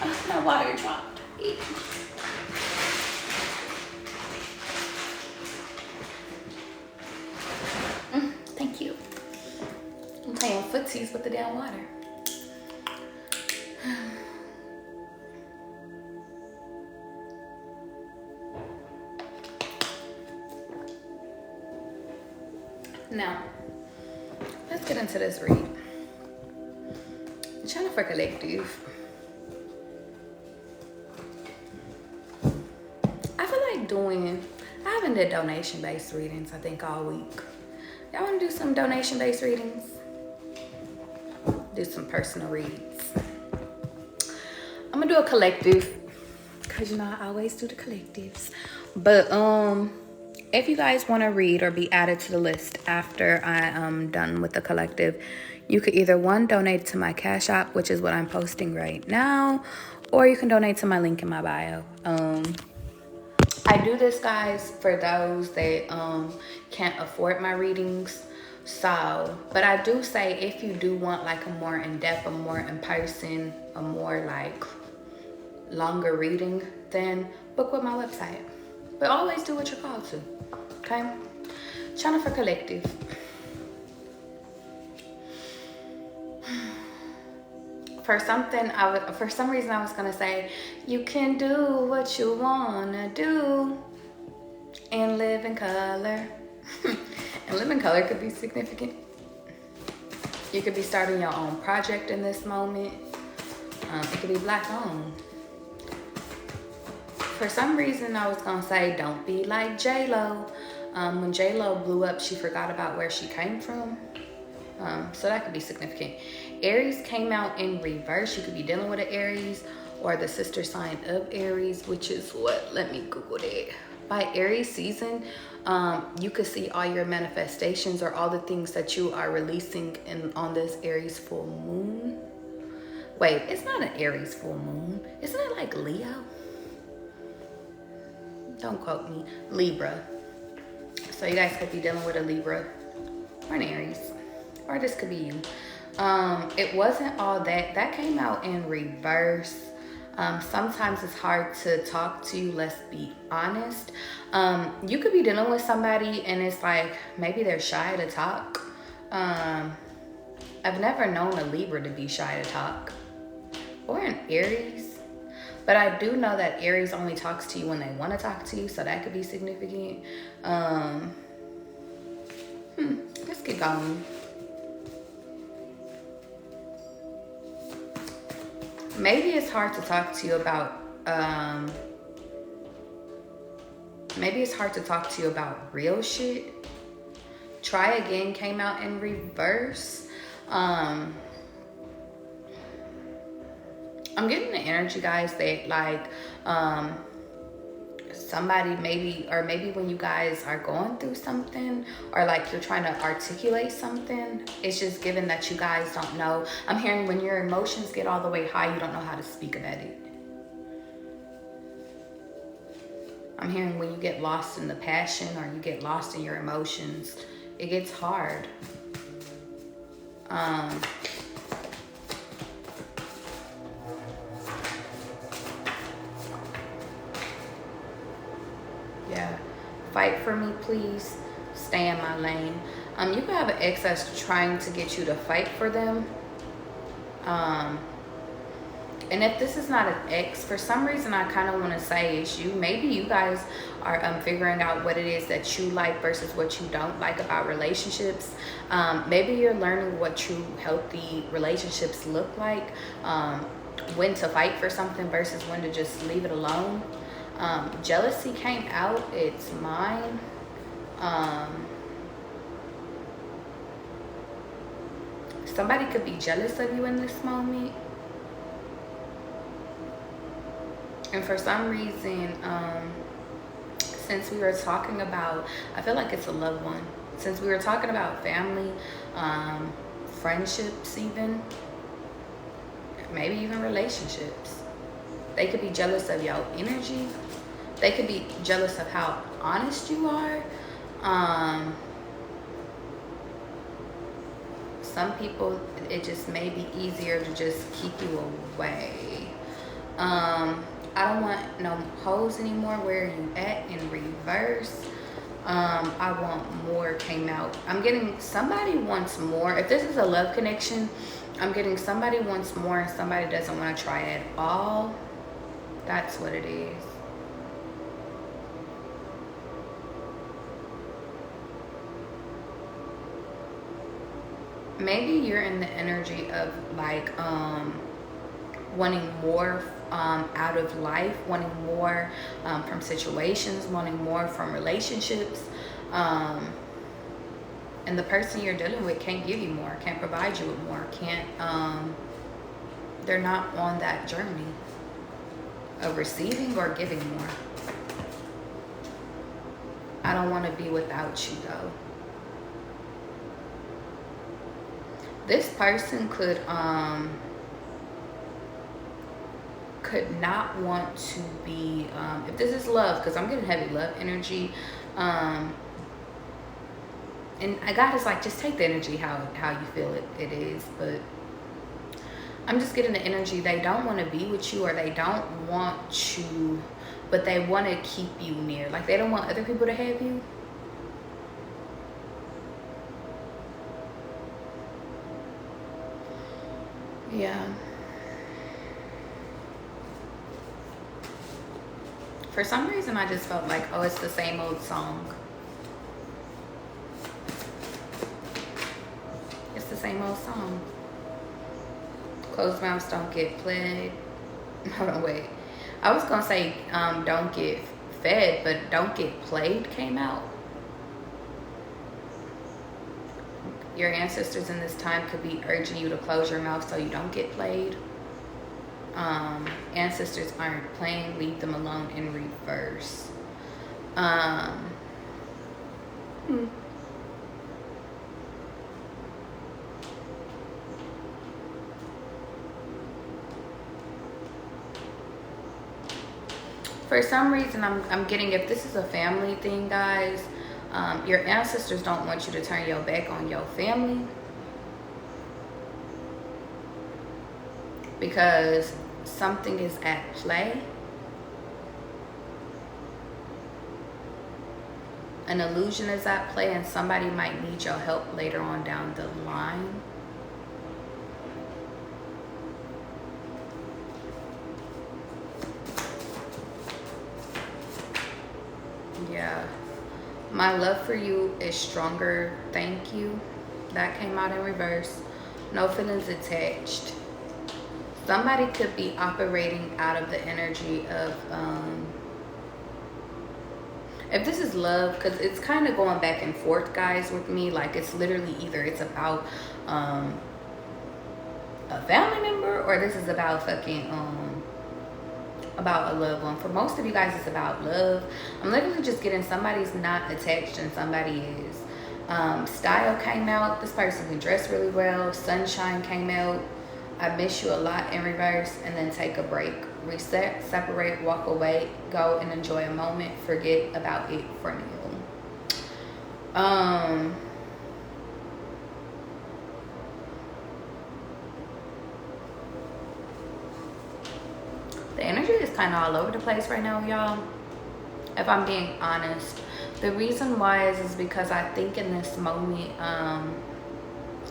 Oh, my water dropped. Thank you. I'm playing footsies with the damn water. Now, let's get into this read. Channel for collective. I feel like I haven't did donation-based readings, I think, all week. Y'all want to do some donation-based readings? Do some personal reads. I'm going to do a collective, because, you know, I always do the collectives. But, if you guys want to read or be added to the list after I am done with the collective, you could either donate to my Cash App, which is what I'm posting right now, or you can donate to my link in my bio. I do this, guys, for those that can't afford my readings. So, but I do say if you do want like a more in-depth, a more in-person, a more like longer reading, then book with my website. But always do what you're called to, okay? Channel for collective. For some reason I was gonna say, you can do what you wanna do and live in color. And live in color could be significant. You could be starting your own project in this moment. It could be Black owned. For some reason I was gonna say, don't be like J-Lo. When J-Lo blew up, she forgot about where she came from. So that could be significant. Aries came out in reverse. You could be dealing with an Aries or the sister sign of Aries, which is what? Let me Google that. By Aries season, you could see all your manifestations or all the things that you are releasing on this Aries full moon. Wait, it's not an Aries full moon. Isn't it like Leo? Don't quote me. Libra. So you guys could be dealing with a Libra or an Aries. Or this could be you. It wasn't all that. That came out in reverse. Sometimes it's hard to talk to you, let's be honest. You could be dealing with somebody and it's like, maybe they're shy to talk. I've never known a Libra to be shy to talk. Or an Aries. But I do know that Aries only talks to you when they want to talk to you, so that could be significant. Let's get going. Maybe it's hard to talk to you about, real shit. Try Again came out in reverse. I'm getting the energy, guys, that like somebody maybe when you guys are going through something or like you're trying to articulate something, it's just given that you guys don't know. I'm hearing when your emotions get all the way high, you don't know how to speak about it. I'm hearing when you get lost in the passion or you get lost in your emotions, it gets hard. Yeah, fight for me, please. Stay in my lane. You could have an ex that's trying to get you to fight for them. And if this is not an ex, for some reason I kind of want to say it's you. Maybe you guys are figuring out what it is that you like versus what you don't like about relationships. Maybe you're learning what true healthy relationships look like. When to fight for something versus when to just leave it alone. Jealousy came out. It's mine. Somebody could be jealous of you in this moment. And for some reason, since we were talking about, I feel like it's a loved one. Since we were talking about family, friendships even, maybe even relationships, they could be jealous of your energy. They could be jealous of how honest you are. Some people, it just may be easier to just keep you away. I don't want no hoes anymore. Where are you at in reverse? I want more came out. I'm getting somebody wants more. If this is a love connection, I'm getting somebody wants more and somebody doesn't want to try at all. That's what it is. maybe you're in the energy of like wanting more out of life, wanting more from situations, wanting more from relationships, and the person you're dealing with can't give you more, can't provide you with more, can't they're not on that journey of receiving or giving more. I don't want to be without you though. This person could not want to be, if this is love, because I'm getting heavy love energy, and God is like, just take the energy how you feel it is. But I'm just getting the energy they don't want to be with you, or they don't want you, but they want to keep you near. Like they don't want other people to have you. Yeah. For some reason, I just felt like, oh, it's the same old song. It's the same old song. Closed mouths don't get played. Hold on, wait. I was going to say don't get fed, but don't get played came out. Your ancestors in this time could be urging you to close your mouth so you don't get played. Ancestors aren't playing, leave them alone in reverse. For some reason, I'm getting, if this is a family thing, guys, your ancestors don't want you to turn your back on your family, because something is at play. An illusion is at play, and somebody might need your help later on down the line. Yeah. My love for you is stronger. Thank you. That came out in reverse. No feelings attached. Somebody could be operating out of the energy of, if this is love, because it's kind of going back and forth, guys, with me. Like, it's literally either it's about a family member, or this is about fucking, about a loved one. For most of you guys, it's about love. I'm literally just getting somebody's not attached and somebody is. Style came out. This person can dress really well. Sunshine came out. I miss you a lot in reverse. And then take a break. Reset, separate, walk away, go and enjoy a moment. Forget about it for now. The energy is kind of all over the place right now, y'all. If I'm being honest, the reason why is because I think in this moment,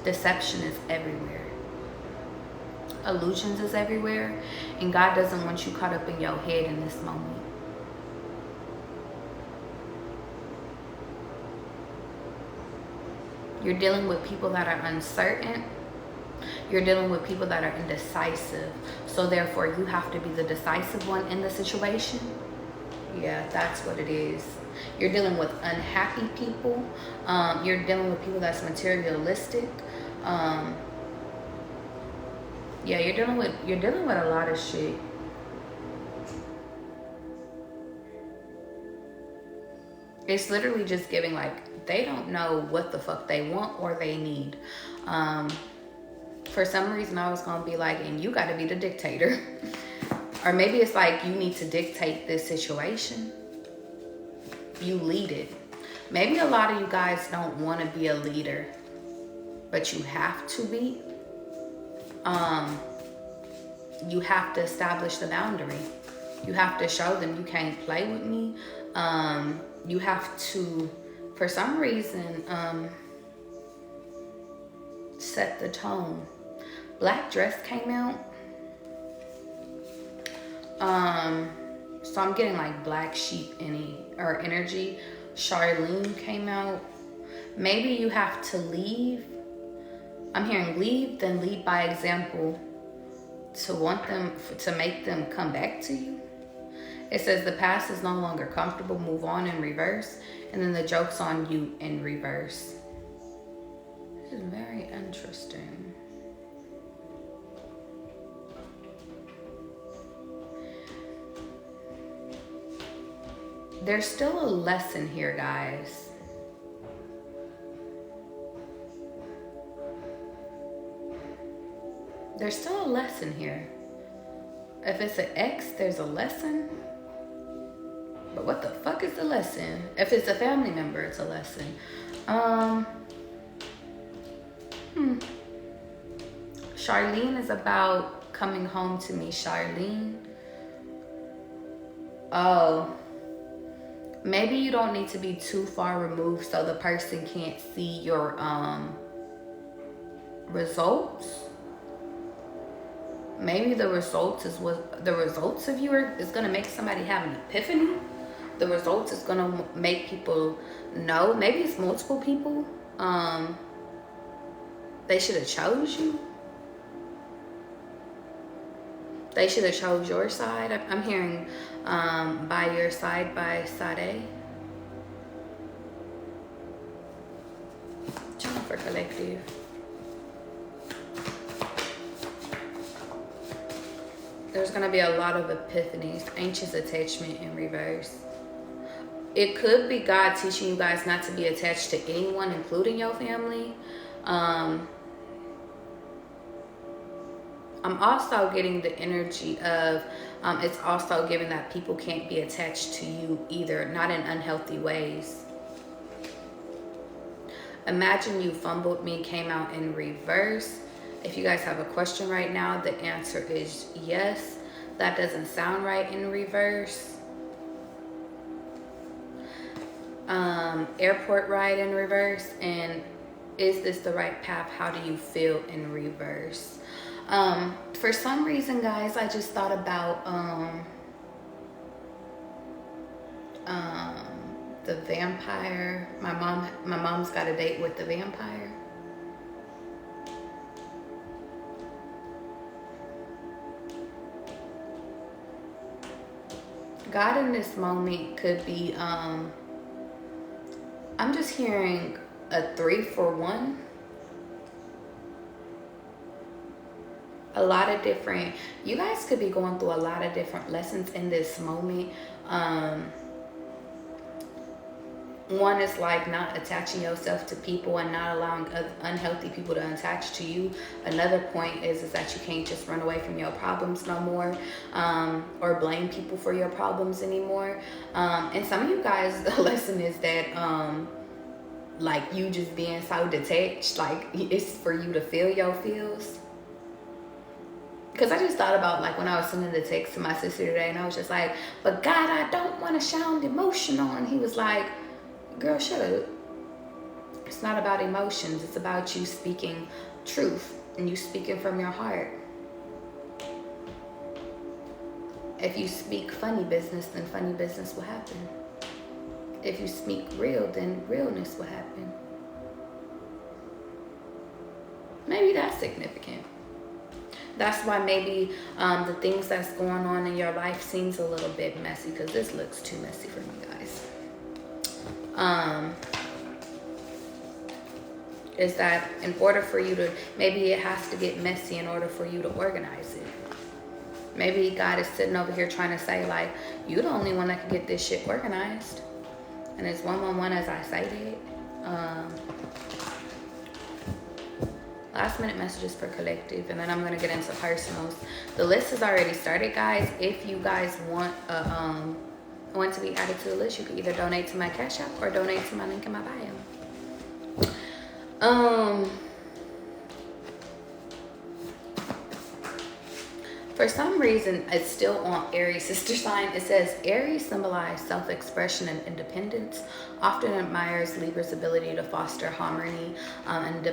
deception is everywhere. Illusions is everywhere, and God doesn't want you caught up in your head in this moment. You're dealing with people that are uncertain. You're dealing with people that are indecisive. So therefore, you have to be the decisive one in the situation. Yeah, that's what it is. You're dealing with unhappy people. You're dealing with people that's materialistic. Yeah, you're dealing with a lot of shit. It's literally just giving like they don't know what the fuck they want or they need. For some reason, I was gonna be like, and you got to be the dictator. Or maybe it's like you need to dictate this situation. You lead it. Maybe a lot of you guys don't want to be a leader, but you have to be. You have to establish the boundary. You have to show them you can't play with me. You have to, for some reason, set the tone. Black dress came out. So I'm getting like black sheep energy. Charlene came out. Maybe you have to leave I'm hearing leave, then lead by example to want them, to make them come back to you. It says the past is no longer comfortable, move on in reverse. And then the joke's on you in reverse. This is very interesting. There's still a lesson here, guys. There's still a lesson here. If it's an ex, there's a lesson. But what the fuck is the lesson? If it's a family member, it's a lesson. Charlene is about coming home to me. Charlene. Oh. Maybe you don't need to be too far removed so the person can't see your results. Maybe the results is what the results of you is gonna make somebody have an epiphany. The results is gonna make people know. Maybe it's multiple people. They should have chose you. They should have chose your side. I'm hearing by your side by Sade. Channel for collective. There's gonna be a lot of epiphanies. Anxious attachment in reverse. It could be God teaching you guys not to be attached to anyone, including your family. I'm also getting the energy of, it's also given that people can't be attached to you either, not in unhealthy ways. Imagine you fumbled me, came out in reverse. If you guys have a question right now, the answer is yes. That doesn't sound right in reverse. Airport ride in reverse, and is this the right path? How do you feel in reverse? For some reason, guys, I just thought about the vampire. My mom's got a date with the vampire. God in this moment could be I'm just hearing a 3-for-1. A lot of different, you guys could be going through a lot of different lessons in this moment. One is like not attaching yourself to people and not allowing unhealthy people to attach to you. Another point is that you can't just run away from your problems no more, or blame people for your problems anymore. And some of you guys, the lesson is that like you just being so detached, like it's for you to feel your feels. Because I just thought about like when I was sending the text to my sister today, and I was just like, but God, I don't want to sound emotional. And he was like, girl, shut up. It's not about emotions. It's about you speaking truth and you speaking from your heart. If you speak funny business, then funny business will happen. If you speak real, then realness will happen. Maybe that's significant. That's why maybe the things that's going on in your life seems a little bit messy, because this looks too messy for me, guys. Is that in order for you to, maybe it has to get messy in order for you to organize it. Maybe God is sitting over here trying to say like, you're the only one that can get this shit organized. And it's 111 as I say that. Last minute messages for collective, and then I'm gonna get into personals. The list has already started, guys. If you guys want to be added to the list, you can either donate to my Cash App or donate to my link in my bio. For some reason, it's still on Aries sister sign. It says Aries symbolize self-expression and independence. Often admires Libra's ability to foster harmony and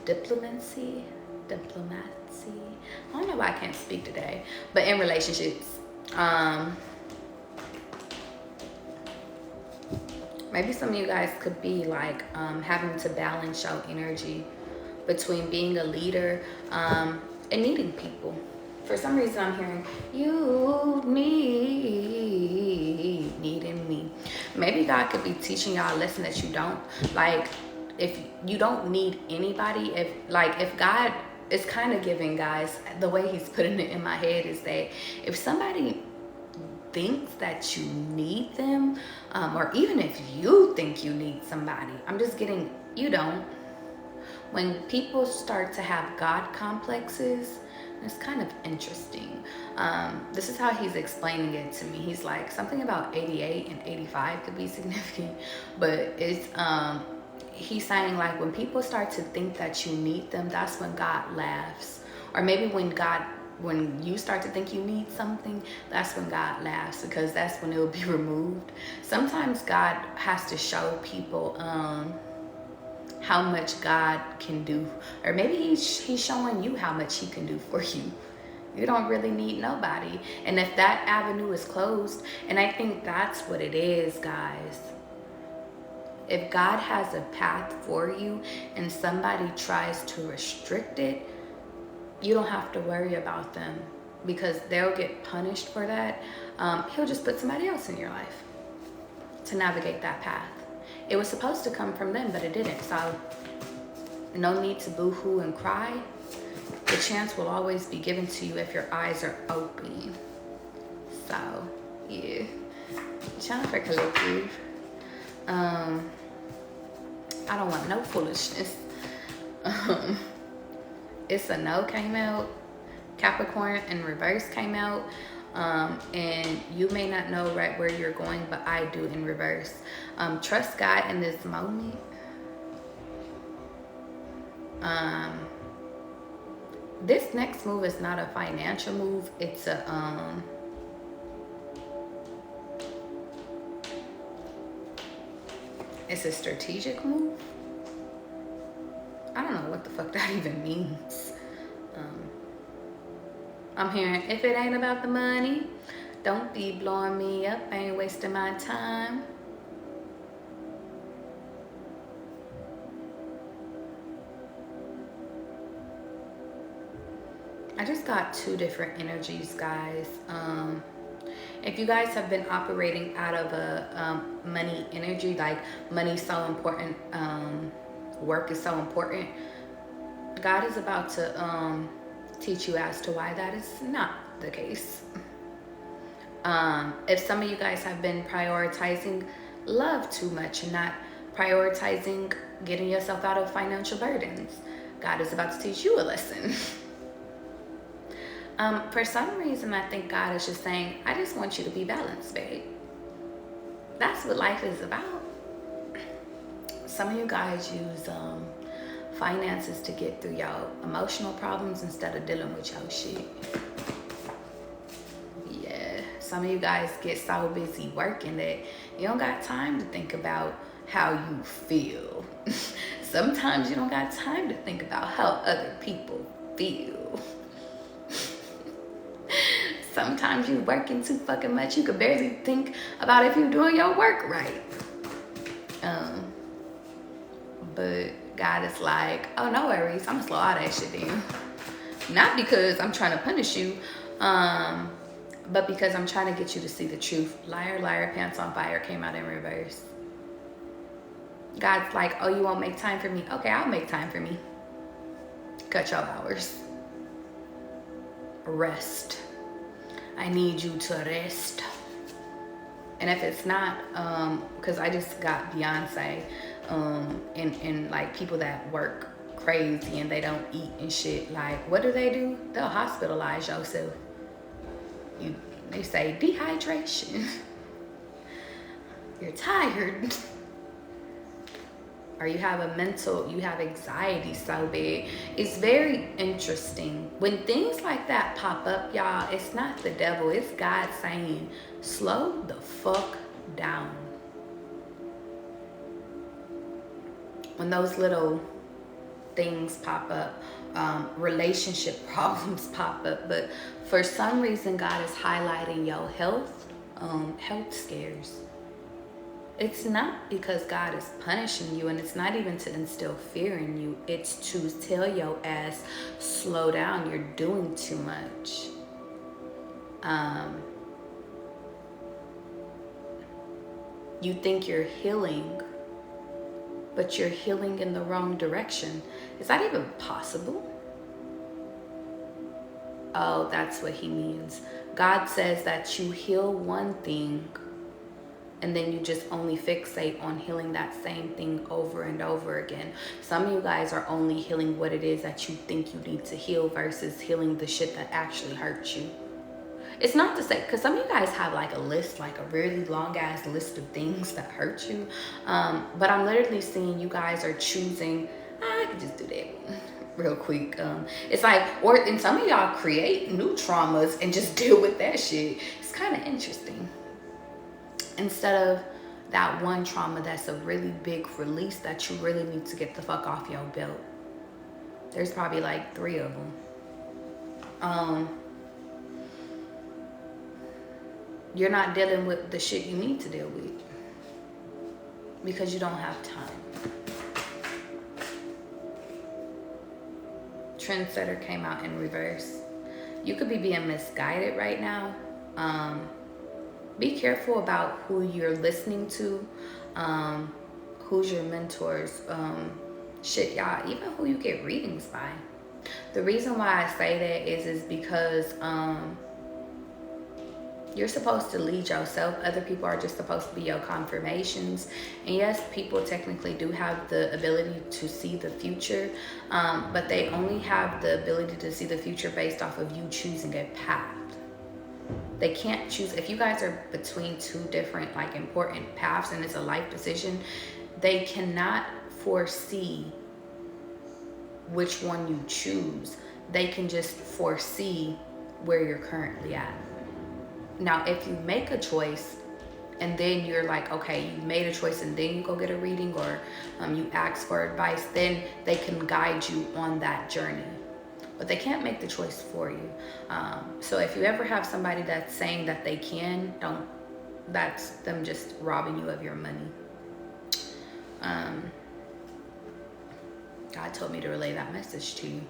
diplomacy. I don't know why I can't speak today, but in relationships. Maybe some of you guys could be like having to balance your energy between being a leader and needing people. For some reason, I'm hearing you needing me. Maybe God could be teaching y'all a lesson that you don't. Like, if you don't need anybody, if God is kind of giving, guys, the way he's putting it in my head is that if somebody thinks that you need them, or even if you think you need somebody, I'm just getting, you don't. When people start to have God complexes, it's kind of interesting. This is how he's explaining it to me. He's like, something about 88 and 85 could be significant, but it's he's saying, like, when people start to think that you need them, that's when God laughs. Or maybe when you start to think you need something, that's when God laughs, because that's when it'll be removed. Sometimes God has to show people how much God can do, or maybe he's showing you how much he can do for you. You don't really need nobody. And if that avenue is closed, and I think that's what it is, guys. If God has a path for you and somebody tries to restrict it, you don't have to worry about them, because they'll get punished for that. He'll just put somebody else in your life to navigate that path. It was supposed to come from them, but it didn't. So no need to boo-hoo and cry. The chance will always be given to you if your eyes are open. So, yeah. Jennifer Collective. I don't want no foolishness. It's a no came out. Capricorn in reverse came out. And you may not know right where you're going, but I do in reverse. Trust God in this moment. This next move is not a financial move. It's a it's a strategic move. I don't know what the fuck that even means. I'm hearing, if it ain't about the money, don't be blowing me up. I ain't wasting my time. I just got two different energies, guys. If you guys have been operating out of a money energy, like money's so important, work is so important, God is about to teach you as to why that is not the case. If some of you guys have been prioritizing love too much and not prioritizing getting yourself out of financial burdens, God is about to teach you a lesson. For some reason, I think God is just saying, I just want you to be balanced, babe. That's what life is about. Some of you guys use finances to get through your emotional problems instead of dealing with your shit. Yeah, some of you guys get so busy working that you don't got time to think about how you feel. Sometimes you don't got time to think about how other people feel. Sometimes you working too fucking much. You could barely think about if you're doing your work right. But God is like, oh, no worries. I'm gonna slow all that shit down. Not because I'm trying to punish you, but because I'm trying to get you to see the truth. Liar, liar, pants on fire came out in reverse. God's like, oh, you won't make time for me? Okay, I'll make time for me. Cut your hours. Rest. I need you to rest. And if it's not, because I just got Beyonce, and like people that work crazy and they don't eat and shit, like what do? They'll hospitalize yourself. They say dehydration. You're tired. Or you have anxiety so bad. It's very interesting. When things like that pop up, y'all, it's not the devil. It's God saying, slow the fuck down. When those little things pop up, relationship problems pop up. But for some reason, God is highlighting your health scares. It's not because God is punishing you, and it's not even to instill fear in you. It's to tell your ass, slow down, you're doing too much. You think you're healing, but you're healing in the wrong direction. Is that even possible? Oh, that's what he means. God says that you heal one thing, and then you just only fixate on healing that same thing over and over again. Some of you guys are only healing what it is that you think you need to heal versus healing the shit that actually hurts you. It's not to say, because some of you guys have like a list, like a really long ass list of things that hurt you. But I'm literally seeing you guys are choosing, I can just do that real quick. It's like, and some of y'all create new traumas and just deal with that shit. It's kind of interesting. Instead of that one trauma that's a really big release that you really need to get the fuck off your belt. There's probably like 3 of them. You're not dealing with the shit you need to deal with because you don't have time. Trendsetter came out in reverse. You could be being misguided right now. Be careful about who you're listening to, who's your mentors, shit, y'all, even who you get readings by. The reason why I say that is because you're supposed to lead yourself. Other people are just supposed to be your confirmations. And yes, people technically do have the ability to see the future, but they only have the ability to see the future based off of you choosing a path. They can't choose. If you guys are between 2 different like important paths and it's a life decision, they cannot foresee which one you choose. They can just foresee where you're currently at. Now, if you make a choice and then you're like, okay, you made a choice and then you go get a reading, or you ask for advice, then they can guide you on that journey. But they can't make the choice for you. So if you ever have somebody that's saying that they can, don't, that's them just robbing you of your money. God told me to relay that message to you.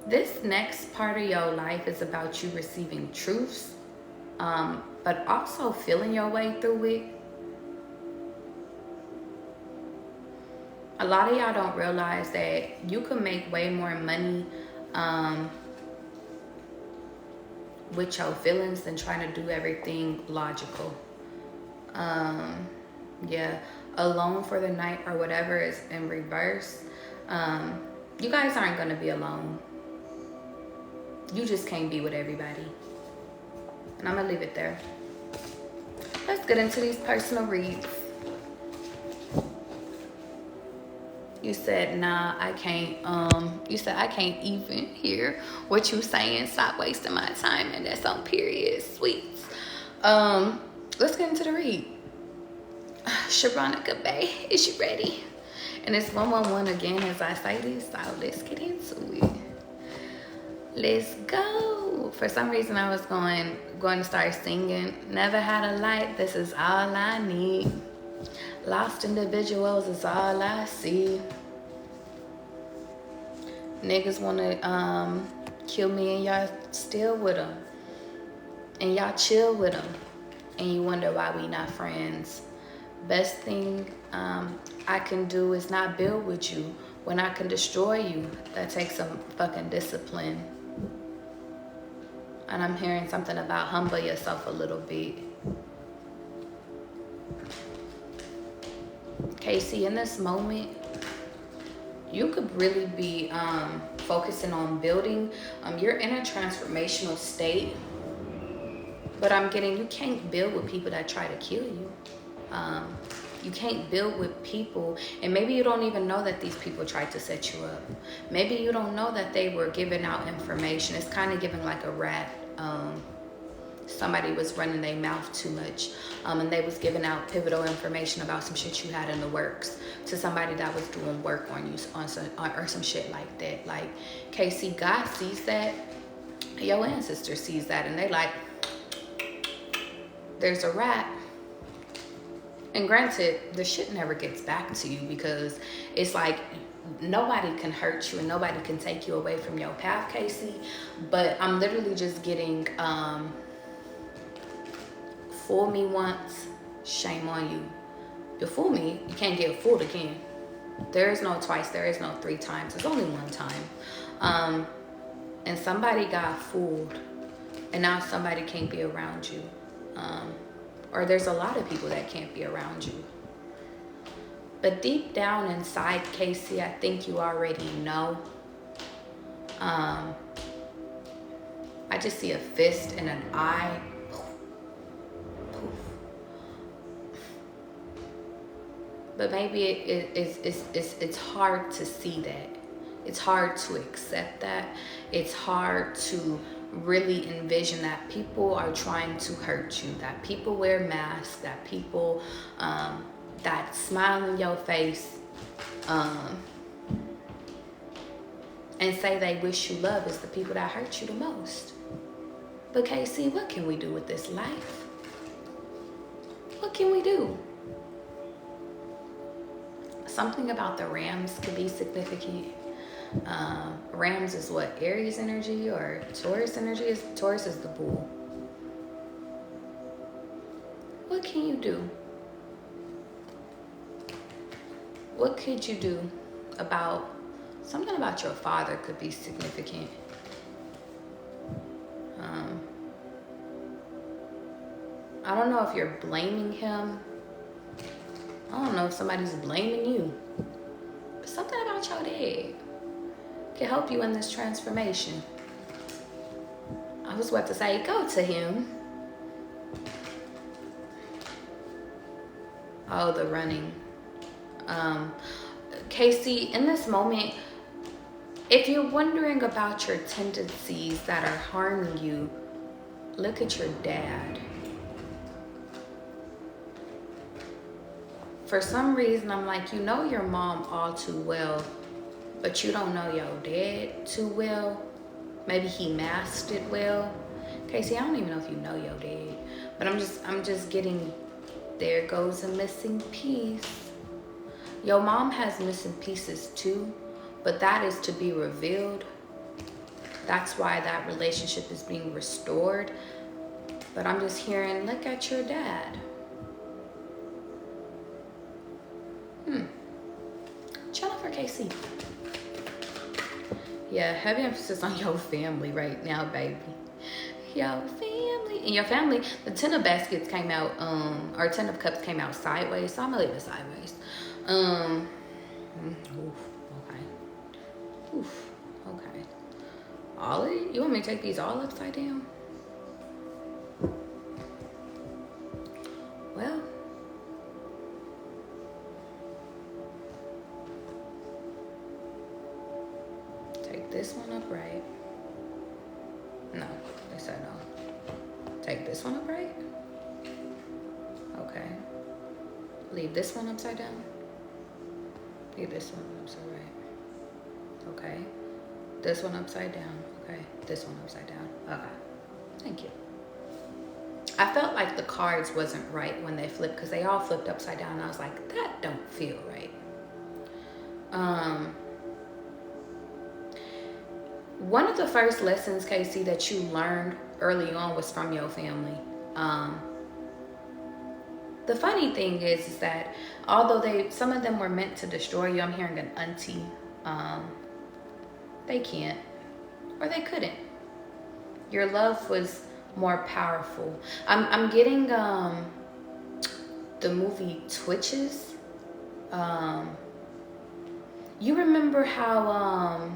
This next part of your life is about you receiving truths, but also feeling your way through it. A lot of y'all don't realize that you can make way more money with your feelings than trying to do everything logical. Yeah, alone for the night or whatever is in reverse. You guys aren't gonna be alone. You just can't be with everybody. And I'm gonna leave it there. Let's get into these personal reads. You said, nah, I can't. You said, I can't even hear what you saying. Stop wasting my time. And that's on period. Sweets. Let's get into the read. Sharonica Bay, is you ready? And it's 111 again as I say this. So let's get into it. Let's go. For some reason I was going to start singing. Never had a light, this is all I need. Lost individuals is all I see. Niggas wanna kill me and y'all still with them. And y'all chill with them. And you wonder why we not friends. Best thing I can do is not build with you when I can destroy you. That takes some fucking discipline. And I'm hearing something about humble yourself a little bit. Casey, in this moment, you could really be focusing on building. You're in a transformational state, but I'm getting, you can't build with people that try to kill you. You can't build with people, and maybe you don't even know that these people tried to set you up. Maybe you don't know that they were giving out information. It's kind of giving like a rat. Somebody was running their mouth too much, and they was giving out pivotal information about some shit you had in the works to somebody that was doing work on you or some shit like that. Like, Casey, God sees that, Your ancestor sees that and they like, there's a rat. And granted, the shit never gets back to you because it's like nobody can hurt you and nobody can take you away from your path, Casey. But I'm literally just getting fool me once, shame on you. You fool me, you can't get fooled again. There is no twice, there is no 3 times. There's only 1 time. And somebody got fooled and now somebody can't be around you. Or there's a lot of people that can't be around you. But deep down inside, Casey, I think you already know. I just see a fist and an eye. Poof, poof. But maybe it's hard to see that. It's hard to accept that. It's hard to really envision that people are trying to hurt you, that people wear masks, that people that smile in your face and say they wish you love is the people that hurt you the most. But Casey, what can we do with this life? What can we do? Something about the Rams could be significant. Rams is what, Aries energy or Taurus energy? Taurus is the bull. What can you do? What could you do about something about your father could be significant? I don't know if you're blaming him. I don't know if somebody's blaming you. But something about your dad can help you in this transformation. I was about to say, go to him. Oh, the running. Casey, in this moment, if you're wondering about your tendencies that are harming you, look at your dad. For some reason, I'm like, you know your mom all too well, but you don't know your dad too well. Maybe he masked it well. Casey, I don't even know if you know your dad, but I'm just getting, there goes a missing piece. Your mom has missing pieces too, but that is to be revealed. That's why that relationship is being restored. But I'm just hearing, look at your dad. Jennifer Casey. Yeah, heavy emphasis on your family right now, baby. Your family. And your family, the 10 of baskets came out, or 10 of cups came out sideways, so I'm gonna leave it sideways. Okay. All of it? You want me to take these all upside down? Well, take this one upright. No, they said no. Take this one upright. Okay. Leave this one upside down. Leave this one upside right. Okay. This one upside down. Okay. This one upside down. Okay. Thank you. I felt like the cards wasn't right when they flipped because they all flipped upside down. I was like, that don't feel right. One of the first lessons, Casey, that you learned early on was from your family. The funny thing is that although some of them were meant to destroy you, I'm hearing an auntie. They can't, or they couldn't. Your love was more powerful. I'm getting the movie Twitches. You remember how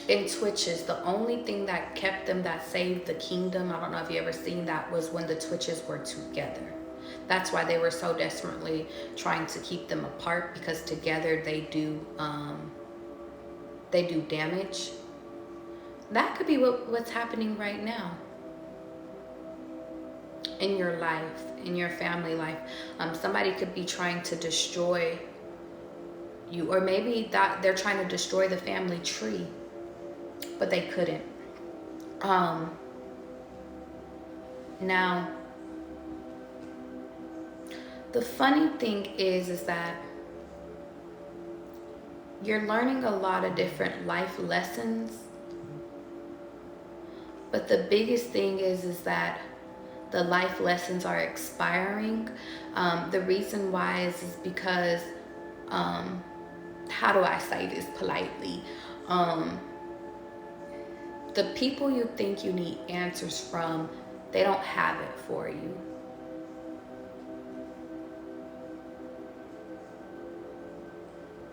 in Twitches, the only thing that kept them, that saved the kingdom, I don't know if you ever seen that, was when the Twitches were together. That's why they were so desperately trying to keep them apart, because together they do damage. That could be what's happening right now in your life, in your family life. Somebody could be trying to destroy you, or maybe that they're trying to destroy the family tree. but they couldn't. Now, the funny thing is that you're learning a lot of different life lessons, but the biggest thing is that the life lessons are expiring. The reason why is because, how do I say this politely? The people you think you need answers from, they don't have it for you.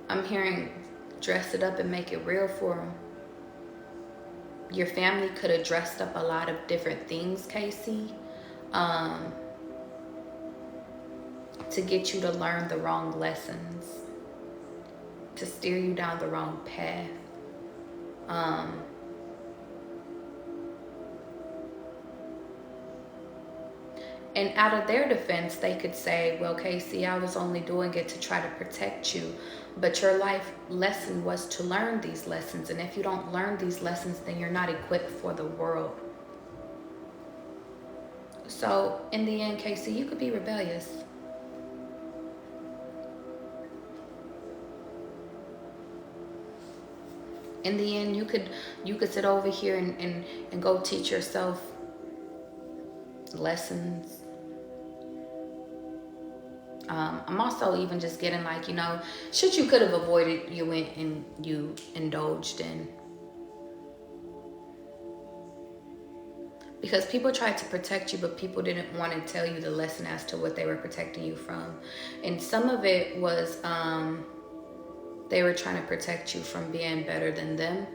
I'm hearing dress it up and make it real for them. Your family could have dressed up a lot of different things, Casey, to get you to learn the wrong lessons, to steer you down the wrong path. And out of their defense, they could say, well, Casey, I was only doing it to try to protect you. But your life lesson was to learn these lessons. And if you don't learn these lessons, then you're not equipped for the world. So in the end, Casey, you could be rebellious. In the end, you could sit over here and go teach yourself lessons. I'm also even just getting like, you know, shit you could have avoided, you went and you indulged in. Because people tried to protect you, but people didn't want to tell you the lesson as to what they were protecting you from. And some of it was, they were trying to protect you from being better than them,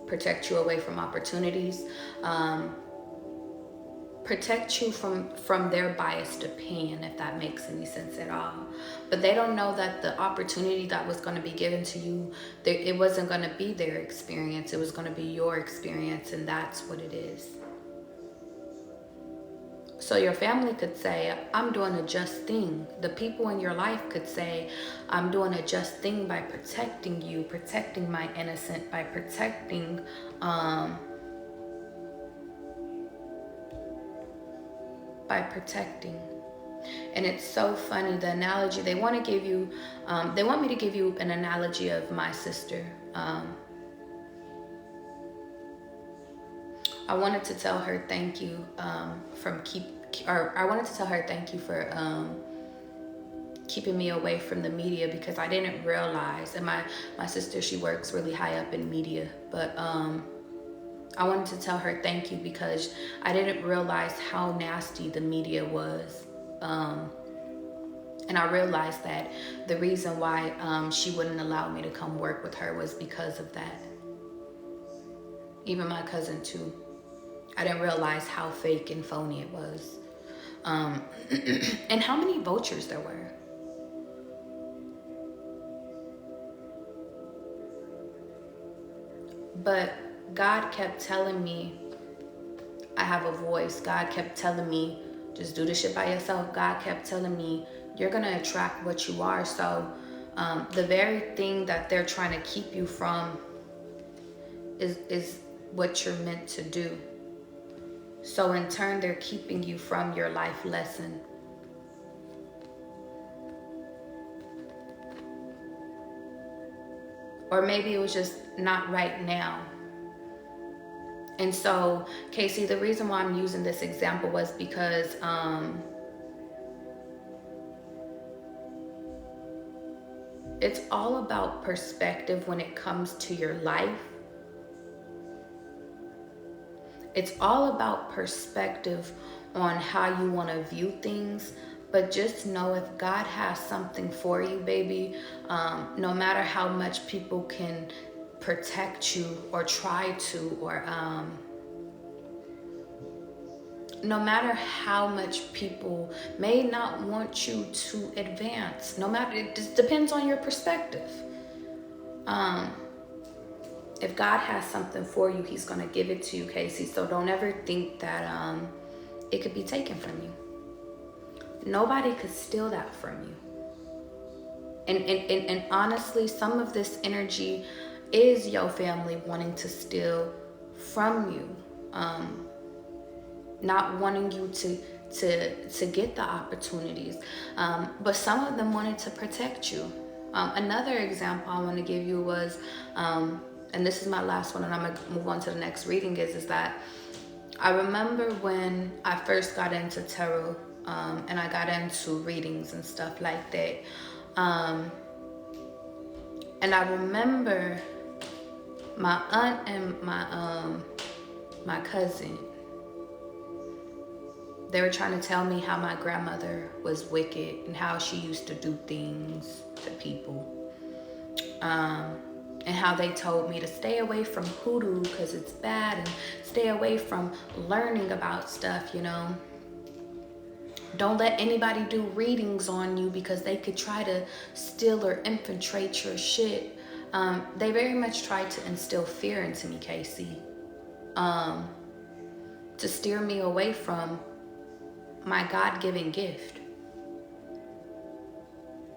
protect you away from opportunities, protect you from their biased opinion, if that makes any sense at all. But they don't know that the opportunity that was going to be given to you, it wasn't going to be their experience. It was going to be your experience, and that's what it is. So your family could say, I'm doing a just thing. The people in your life could say, I'm doing a just thing by protecting you, protecting my innocent, by protecting And it's so funny, the analogy they want to give you, they want me to give you an analogy of my sister. I wanted to tell her thank you for keeping me away from the media, because I didn't realize, and my sister, she works really high up in media, but I wanted to tell her thank you because I didn't realize how nasty the media was. And I realized that the reason why she wouldn't allow me to come work with her was because of that. Even my cousin too. I didn't realize how fake and phony it was. And how many vultures there were. But God kept telling me I have a voice. God kept telling me, just do this shit by yourself. God kept telling me, you're going to attract what you are. So the very thing that they're trying to keep you from is what you're meant to do. So in turn, they're keeping you from your life lesson. Or maybe it was just not right now. And so, Casey, the reason why I'm using this example was because it's all about perspective when it comes to your life. It's all about perspective on how you want to view things. But just know, if God has something for you, baby, no matter how much people can protect you or try to, or no matter how much people may not want you to advance, no matter, it just depends on your perspective. If God has something for you, he's going to give it to you, Casey. So don't ever think that it could be taken from you. Nobody could steal that from you. And honestly, some of this energy is your family wanting to steal from you, not wanting you to get the opportunities, but some of them wanted to protect you. Another example I want to give you was, and this is my last one, and I'm gonna move on to the next reading, is that I remember when I first got into tarot, and I got into readings and stuff like that, and I remember my aunt and my cousin, they were trying to tell me how my grandmother was wicked and how she used to do things to people, and how they told me to stay away from hoodoo because it's bad, and stay away from learning about stuff, you know. Don't let anybody do readings on you because they could try to steal or infiltrate your shit. They very much tried to instill fear into me, Casey, to steer me away from my God-given gift.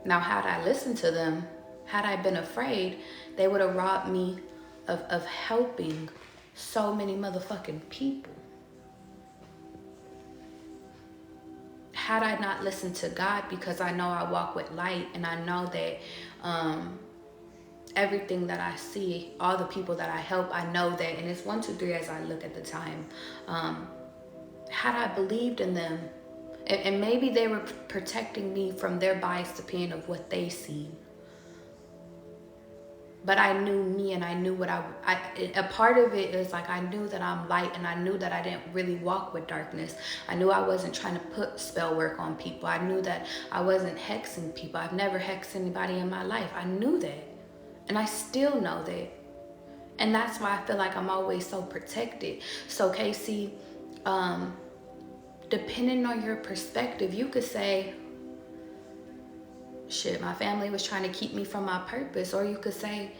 Now, had I listened to them, had I been afraid, they would have robbed me of helping so many motherfucking people. Had I not listened to God, because I know I walk with light, and I know that everything that I see, all the people that I help, I know that, and it's 1, 2, 3 as I look at the time. Had I believed in them, and maybe they were protecting me from their biased opinion of what they see, but I knew me, and I knew what a part of it is like, I knew that I'm light, and I knew that I didn't really walk with darkness. I knew I wasn't trying to put spell work on people. I knew that I wasn't hexing people. I've never hexed anybody in my life. I knew that, and I still know that, and that's why I feel like I'm always so protected. So Casey, depending on your perspective, you could say, shit, my family was trying to keep me from my purpose. Or you could say,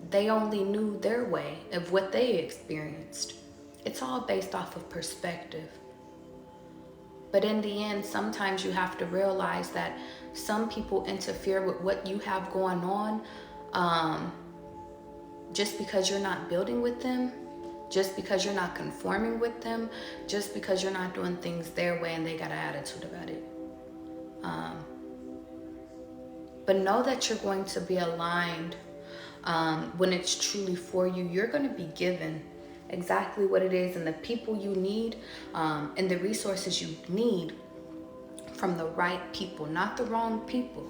they only knew their way of what they experienced. It's all based off of perspective. But in the end, sometimes you have to realize that some people interfere with what you have going on, just because you're not building with them, just because you're not conforming with them, just because you're not doing things their way and they got an attitude about it. But know that you're going to be aligned when it's truly for you. You're going to be given exactly what it is and the people you need, and the resources you need from the right people, not the wrong people.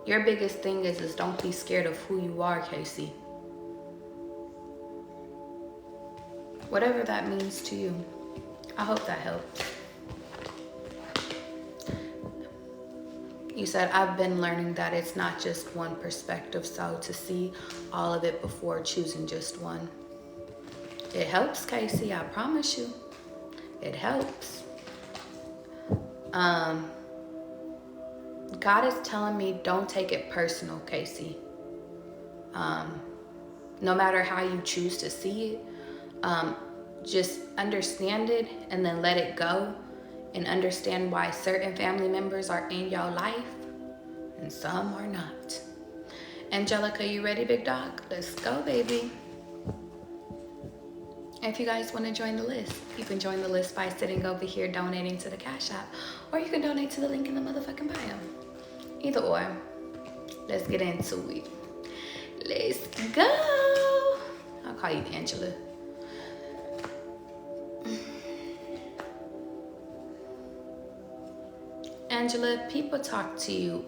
Your biggest thing is don't be scared of who you are, Casey. Whatever that means to you. I hope that helps. You said, I've been learning that it's not just one perspective, so to see all of it before choosing just one. It helps, Casey, I promise you. It helps. God is telling me don't take it personal, Casey. No matter how you choose to see it, just understand it and then let it go, and understand why certain family members are in your life and some are not. Angelica, you ready, big dog? Let's go, baby. If you guys want to join the list, you can join the list by sitting over here donating to the Cash App, or you can donate to the link in the motherfucking bio. Either or. Let's get into it. Let's go. I'll call you Angela. Angela, people talk to you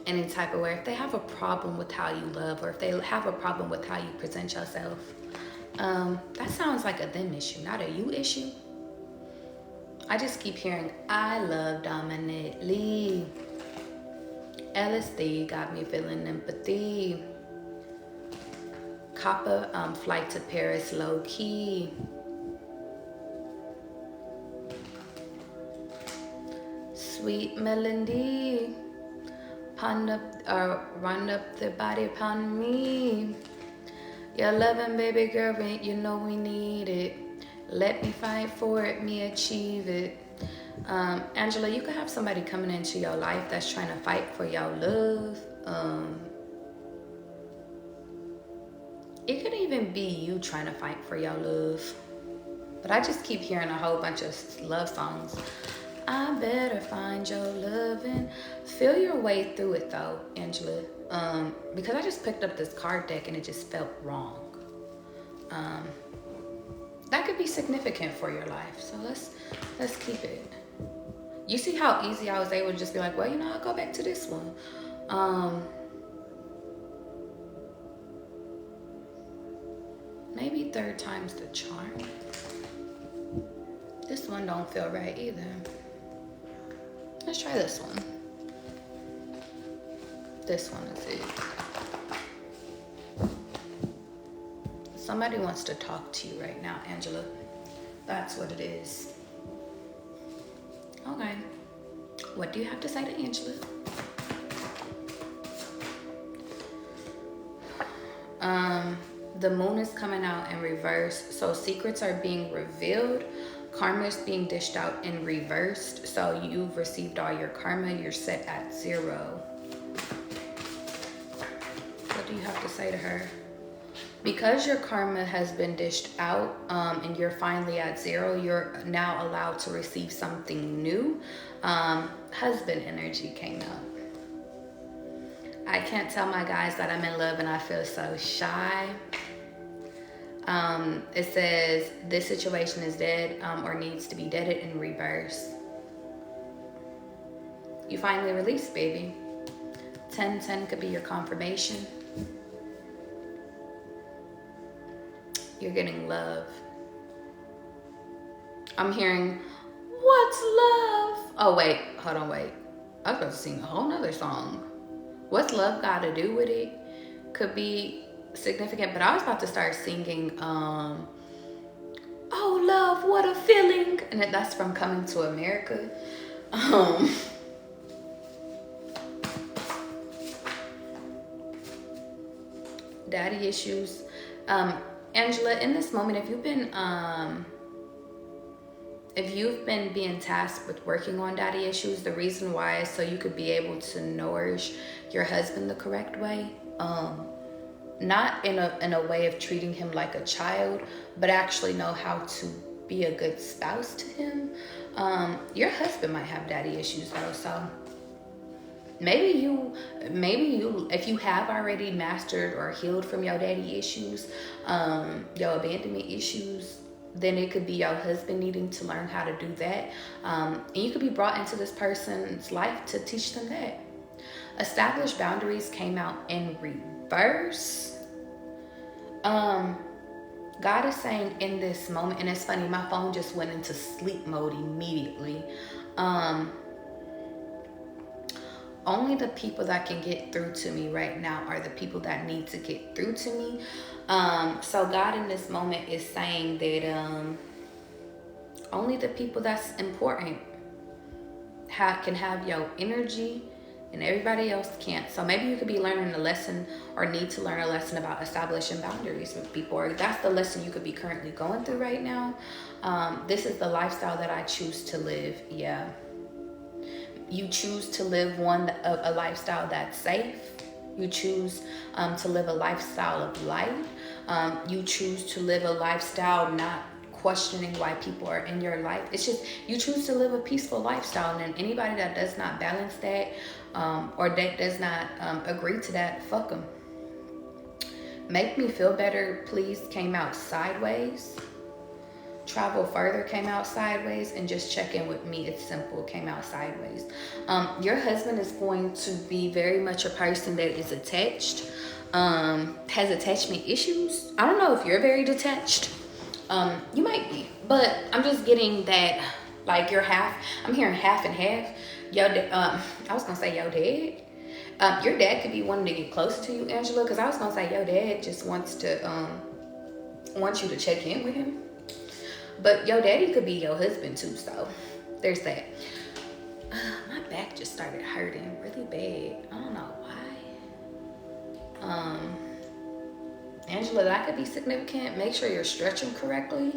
any type of way. If they have a problem with how you love, or if they have a problem with how you present yourself, that sounds like a them issue, not a you issue. I just keep hearing, I love dominantly. LSD got me feeling empathy. Copper, flight to Paris, low key. Sweet melody, run up the body upon me. Your loving baby girl, you know we need it. Let me fight for it, me achieve it. Angela, you could have somebody coming into your life that's trying to fight for your love. It could even be you trying to fight for your love. But I just keep hearing a whole bunch of love songs. I better find your love and feel your way through it though, Angela. Because I just picked up this card deck and it just felt wrong. That could be significant for your life. So let's keep it. You see how easy I was able to just be like, well, you know, I'll go back to this one. Maybe third time's the charm. This one don't feel right either. Let's try this one. This one is it. Somebody wants to talk to you right now, Angela. That's what it is. Okay. What do you have to say to Angela? The moon is coming out in reverse. So secrets are being revealed. Karma is being dished out in reversed. So you've received all your karma. You're set at 0. What do you have to say to her? Because your karma has been dished out and you're finally at 0, you're now allowed to receive something new. Husband energy came out. I can't tell my guys that I'm in love and I feel so shy. It says this situation is dead or needs to be deaded in reverse. You finally released, baby. 1010 could be your confirmation. You're getting love. I'm hearing, what's love? Oh, wait, hold on, wait. I was about to sing a whole nother song. What's love got to do with it? Could be significant, but I was about to start singing, oh, love, what a feeling. And that's from Coming to America. Daddy issues. Angela, in this moment, if you've been being tasked with working on daddy issues, the reason why is so you could be able to nourish your husband the correct way. Not in a way of treating him like a child, but actually know how to be a good spouse to him. Your husband might have daddy issues though, so maybe you, if you have already mastered or healed from your daddy issues, your abandonment issues, then it could be your husband needing to learn how to do that. And you could be brought into this person's life to teach them that. Establish boundaries came out in reverse. God is saying in this moment, and it's funny, my phone just went into sleep mode immediately. Only the people that can get through to me right now are the people that need to get through to me. So God in this moment is saying that only the people that's important can have your energy, and everybody else can't. So maybe you could be learning a lesson or need to learn a lesson about establishing boundaries with people, or that's the lesson you could be currently going through right now. This is the lifestyle that I choose to live. Yeah. You choose to live a lifestyle that's safe. You choose to live a lifestyle of light. You choose to live a lifestyle not questioning why people are in your life. It's just you choose to live a peaceful lifestyle, and anybody that does not balance that or that does not agree to that, fuck them. Make me feel better, please, came out sideways. Travel further came out sideways, and just check in with me, it's simple, came out sideways. Your husband is going to be very much a person that is attached, has attachment issues. I don't know if you're very detached. You might be, but I'm just getting that, like, you're half. I'm hearing half and half. I was gonna say your dad. Your dad could be wanting to get closer to you, Angela, because I was gonna say your dad just wants to want you to check in with him. But your daddy could be your husband too, so there's that. My back just started hurting really bad. I don't know why. Angela, that could be significant. Make sure you're stretching correctly.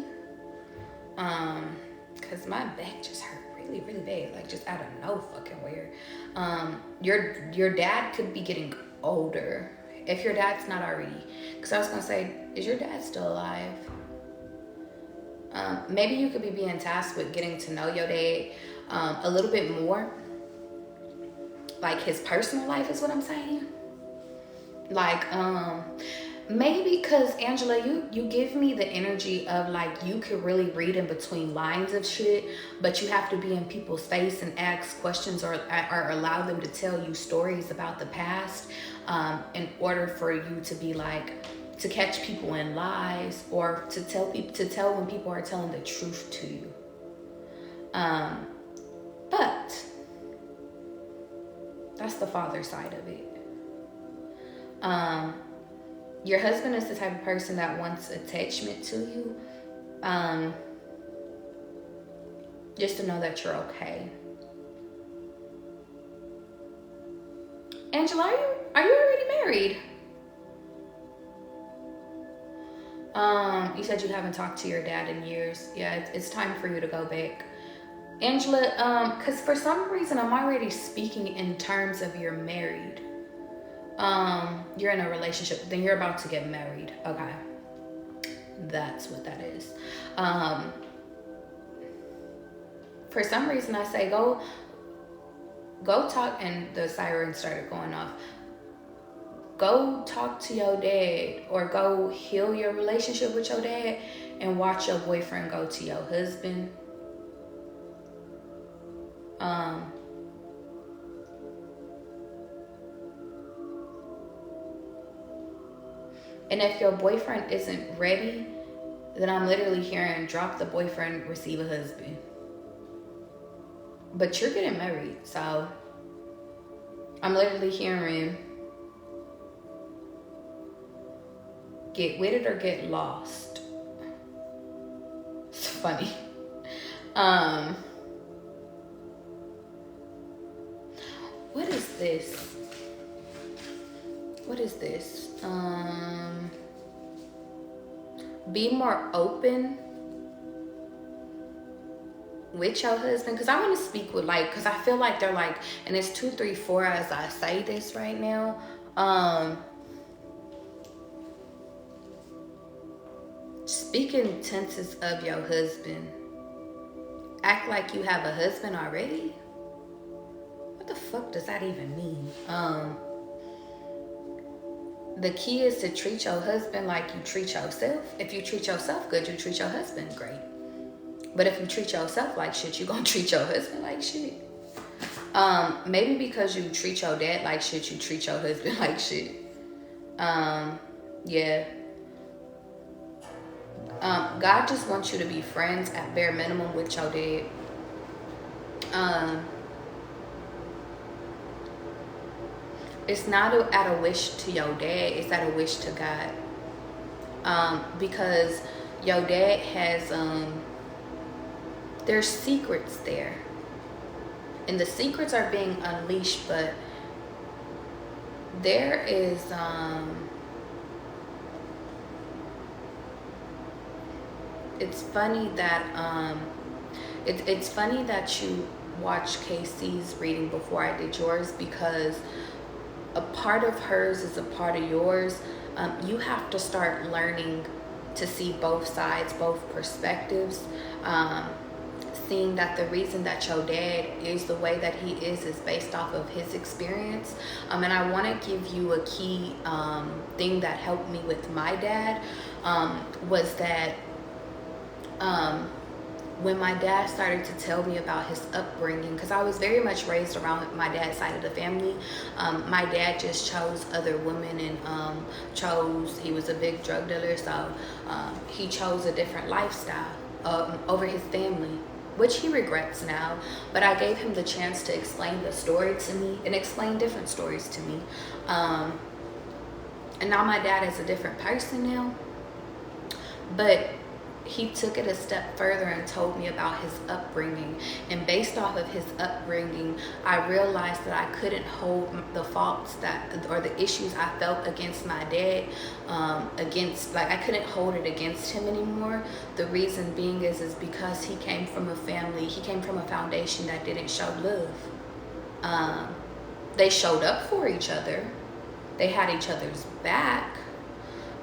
Because my back just hurt really really, really bad, like just out of no fucking where. Your dad could be getting older if your dad's not already. Because I was gonna say, is your dad still alive? Maybe you could be being tasked with getting to know your dad a little bit more, like his personal life is what I'm saying. Like maybe because Angela, you give me the energy of like you could really read in between lines of shit, but you have to be in people's face and ask questions or allow them to tell you stories about the past in order for you to be like, to catch people in lies, or to tell when people are telling the truth to you. But that's the father side of it. Your husband is the type of person that wants attachment to you. Just to know that you're okay. Angela, are you already married? You said you haven't talked to your dad in years. Yeah, it's time for you to go back. Angela, because for some reason I'm already speaking in terms of you're married. You're in a relationship, then you're about to get married. Okay. That's what that is. For some reason I say go talk, and the siren started going off. Go talk to your dad, or go heal your relationship with your dad and watch your boyfriend go to your husband. And if your boyfriend isn't ready, then I'm literally hearing drop the boyfriend, receive a husband. But you're getting married, so I'm literally hearing get with it or get lost. It's funny. What is this? What is this? Be more open with your husband, because I want to speak with, like, because I feel like they're like, and it's 2, 3, 4 as I say this right now. Speak in tenses of your husband. Act like you have a husband already. What the fuck does that even mean? The key is to treat your husband like you treat yourself. If you treat yourself good, you treat your husband great. But if you treat yourself like shit, you gonna treat your husband like shit. Maybe because you treat your dad like shit, you treat your husband like shit. Yeah. God just wants you to be friends at bare minimum with your dad. It's not at a wish to your dad, it's at a wish to God. Because your dad has, there's secrets there. And the secrets are being unleashed, but there is, it's funny that, it's funny that you watched Casey's reading before I did yours, because a part of hers is a part of yours. You have to start learning to see both sides, both perspectives. Seeing that the reason that your dad is the way that he is based off of his experience. And I want to give you a key thing that helped me with my dad, was that when my dad started to tell me about his upbringing, because I was very much raised around my dad's side of the family. My dad just chose other women and he was a big drug dealer, so he chose a different lifestyle over his family, which he regrets now. But I gave him the chance to explain the story to me and explain different stories to me. And now my dad is a different person now. But he took it a step further and told me about his upbringing. And based off of his upbringing, I realized that I couldn't hold the faults or the issues I felt against my dad, I couldn't hold it against him anymore. The reason being is because he came from a foundation that didn't show love. They showed up for each other. They had each other's back.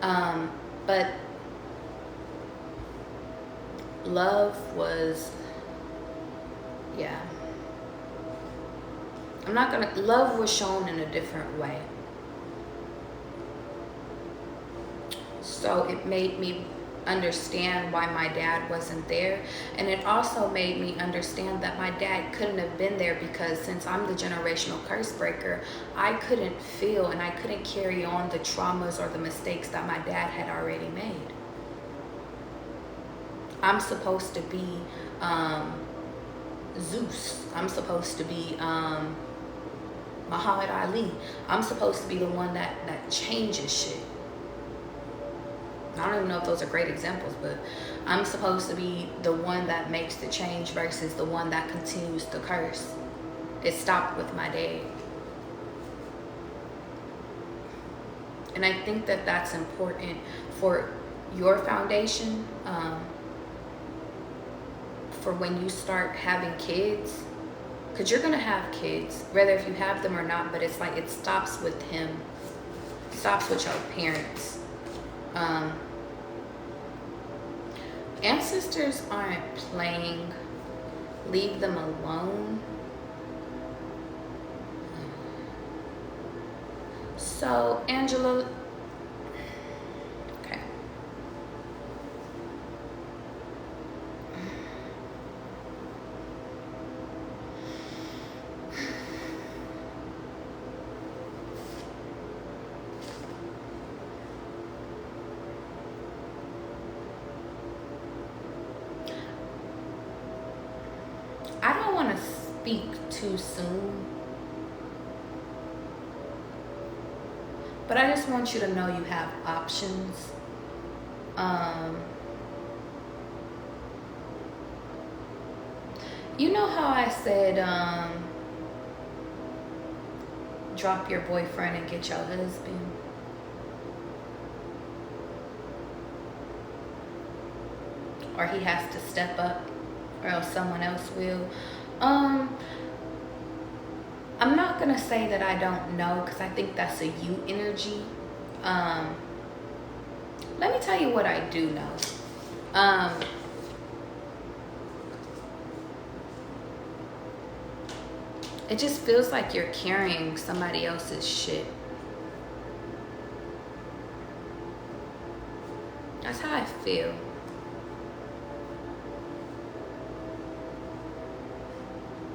But love was, yeah. Love was shown in a different way. So it made me understand why my dad wasn't there. And it also made me understand that my dad couldn't have been there because since I'm the generational curse breaker, I couldn't feel and I couldn't carry on the traumas or the mistakes that my dad had already made. I'm supposed to be Zeus. I'm supposed to be Muhammad Ali. I'm supposed to be the one that changes shit. I don't even know if those are great examples, but I'm supposed to be the one that makes the change versus the one that continues to curse. It stopped with my dad. And I think that that's important for your foundation, for when you start having kids, because you're going to have kids, whether if you have them or not, but it's like it stops with him. It stops with your parents. Ancestors aren't playing. Leave them alone. So, Angela, okay. I don't want to speak too soon, but I just want you to know you have options. You know how I said, drop your boyfriend and get your husband? Or he has to step up, or else someone else will. I'm not gonna say that I don't know, because I think that's a you energy. Let me tell you what I do know. It just feels like you're carrying somebody else's shit. That's how I feel.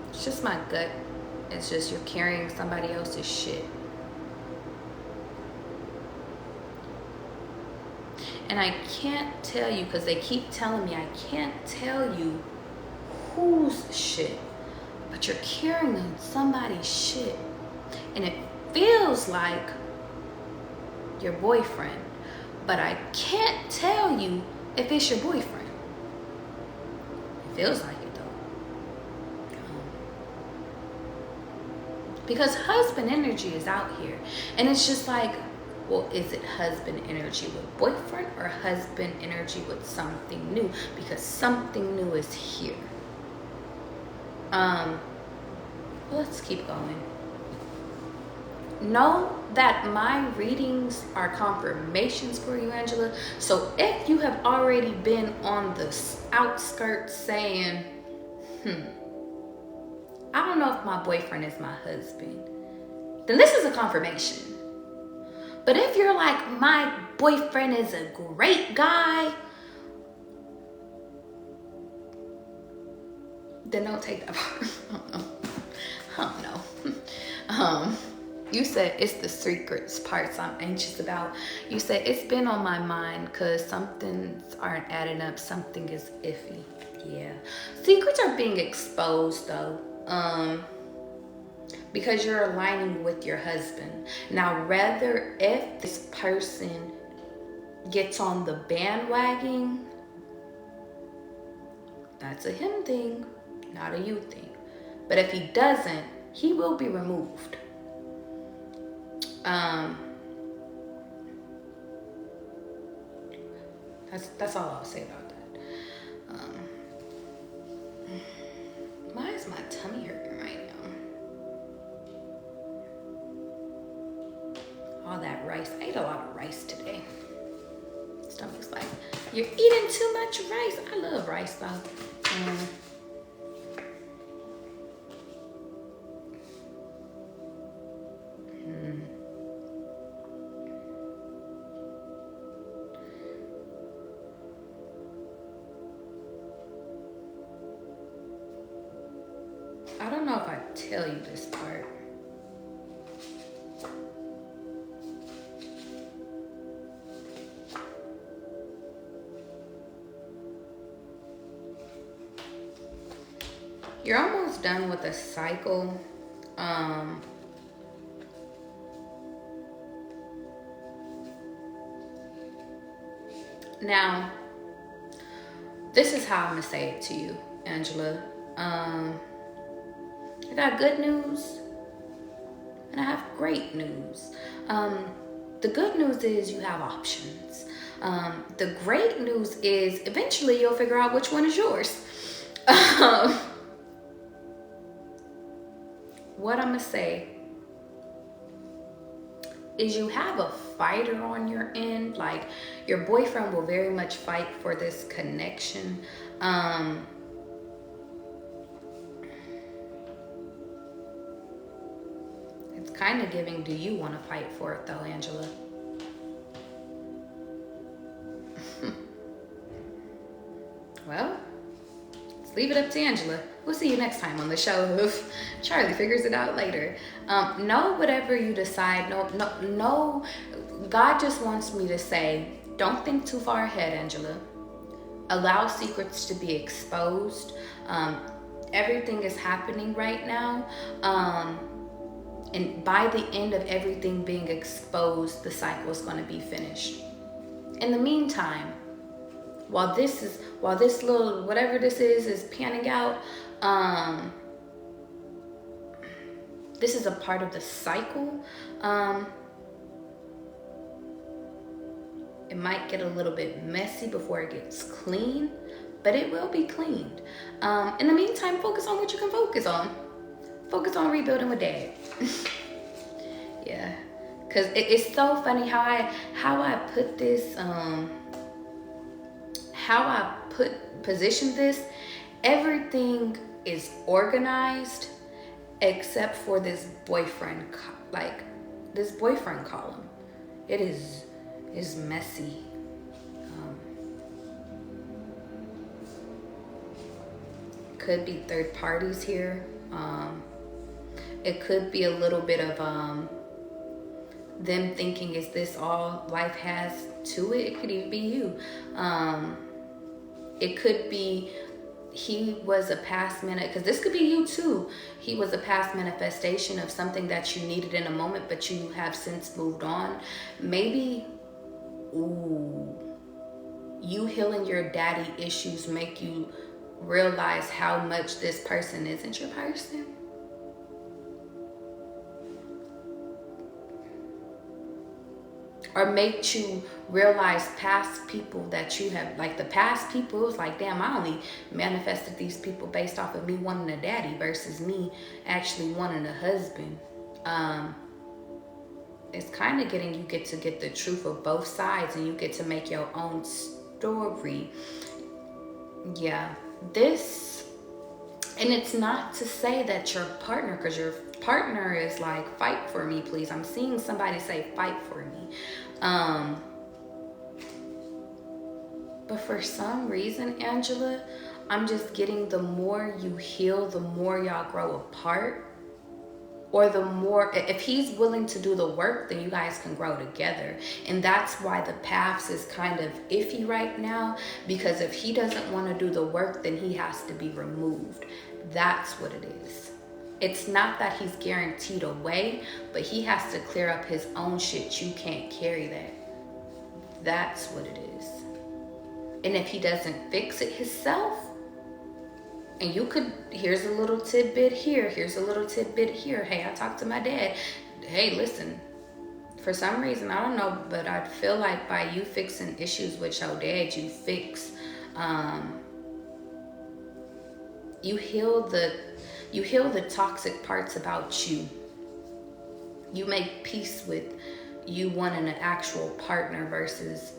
It's just my gut. It's just you're carrying somebody else's shit. And I can't tell you, because they keep telling me I can't tell you whose shit, but you're carrying somebody's shit. And it feels like your boyfriend, but I can't tell you if it's your boyfriend. It feels like it though. Because husband energy is out here. And it's just like, well, is it husband energy with boyfriend or husband energy with something new? Because something new is here. Let's keep going. Know that my readings are confirmations for you, Angela. So if you have already been on the outskirts saying, I don't know if my boyfriend is my husband, then this is a confirmation. But if you're like, my boyfriend is a great guy, then don't take that part. I don't know. You said it's the secrets parts I'm anxious about. You said it's been on my mind because something aren't adding up. Something is iffy. Yeah. Secrets are being exposed though. Because you're aligning with your husband. Now, rather if this person gets on the bandwagon That's a him thing, not a you thing. But if he doesn't, he will be removed. That's all I'll say about that. Why is my tummy hurting right now? All that rice. I ate a lot of rice today. Stomach's like, you're eating too much rice. I love rice though. I don't know if I tell you this part. You're almost done with the cycle. Now, this is how I'm gonna say it to you, Angela. I got good news and I have great news. The good news is you have options. The great news is eventually you'll figure out which one is yours. What I'm gonna say is you have a fighter on your end. Like, your boyfriend will very much fight for this connection. It's kind of giving, do you want to fight for it though, Angela? Well, let's leave it up to Angela. We'll see you next time on the show if Charlie figures it out later. No, whatever you decide, no. God just wants me to say, don't think too far ahead, Angela. Allow secrets to be exposed. Everything is happening right now. And by the end of everything being exposed, the cycle is going to be finished. In the meantime, while this little, whatever this is panning out, this is a part of the cycle. It might get a little bit messy before it gets clean, but it will be cleaned. In the meantime, focus on what you can focus on. Focus on rebuilding with Dad. Yeah, cause it's so funny how I put this, position this. Everything is organized except for this boyfriend, this boyfriend column. It is messy. Could be third parties here. It could be a little bit of them thinking, is this all life has to it? It could even be you. It could be he was a past because this could be you too. He was a past manifestation of something that you needed in a moment, but you have since moved on. Maybe, you healing your daddy issues make you realize how much this person isn't your person. Or make you realize past people that you have, like the past people, it was like, damn, I only manifested these people based off of me wanting a daddy versus me actually wanting a husband. It's kind of getting, you get to get the truth of both sides and you get to make your own story. Yeah, this, and it's not to say that your partner, because your partner is like, fight for me, please. I'm seeing somebody say, fight for me. But for some reason, Angela, I'm just getting the more you heal, the more y'all grow apart. Or the more, if he's willing to do the work, then you guys can grow together. And that's why the paths is kind of iffy right now. Because if he doesn't want to do the work, then he has to be removed. That's what it is. It's not that he's guaranteed away, but he has to clear up his own shit. You can't carry that. That's what it is. And if he doesn't fix it himself, And you could, here's a little tidbit here, here's a little tidbit here. Hey, I talked to my dad. Hey, listen, for some reason, I don't know, but I feel like by you fixing issues with your dad, you heal the toxic parts about you. You make peace with you wanting an actual partner versus,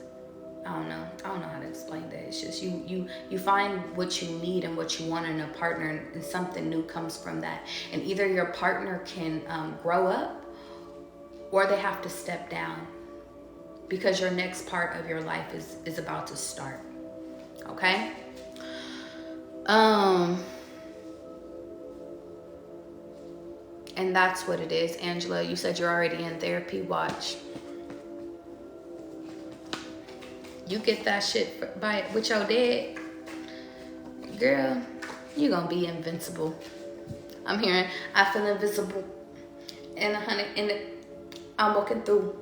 I don't know how to explain that. It's just you find what you need and what you want in a partner, and something new comes from that. And either your partner can grow up, or they have to step down, because your next part of your life is about to start. Okay? And that's what it is. Angela, you said you're already in therapy. Watch. You get that shit with your dad, girl, you gonna be invincible. I'm hearing, I feel invisible. And I'm walking through.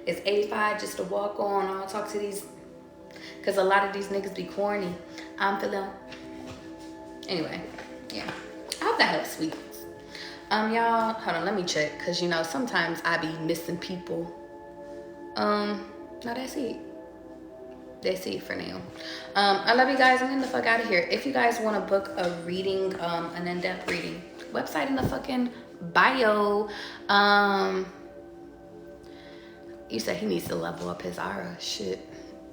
It's 85 just to walk on. I don't talk to these, because a lot of these niggas be corny. I'm feeling, anyway, yeah. I hope that helps, sweet. Y'all, hold on, let me check, because you know sometimes I be missing people. No, that's it. That's it for now. I love you guys. I'm getting the fuck out of here. If you guys want to book a reading, an in-depth reading, website in the fucking bio. You said he needs to level up his aura. Shit.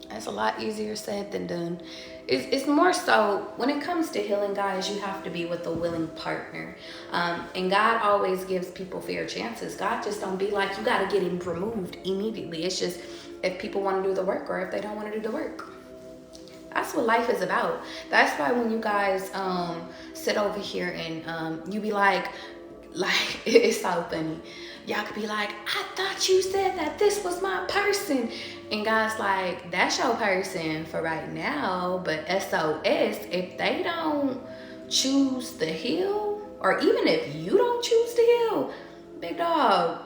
That's a lot easier said than done. It's more so, when it comes to healing, guys, you have to be with a willing partner. And God always gives people fair chances. God just don't be like, you got to get him removed immediately. It's just if people want to do the work, or if they don't want to do the work. That's what life is about. That's why when you guys sit over here and you be like, it's so funny. Y'all could be like, I thought you said that this was my person. And God's like, that's your person for right now. But SOS, if they don't choose to heal, or even if you don't choose to heal, big dog,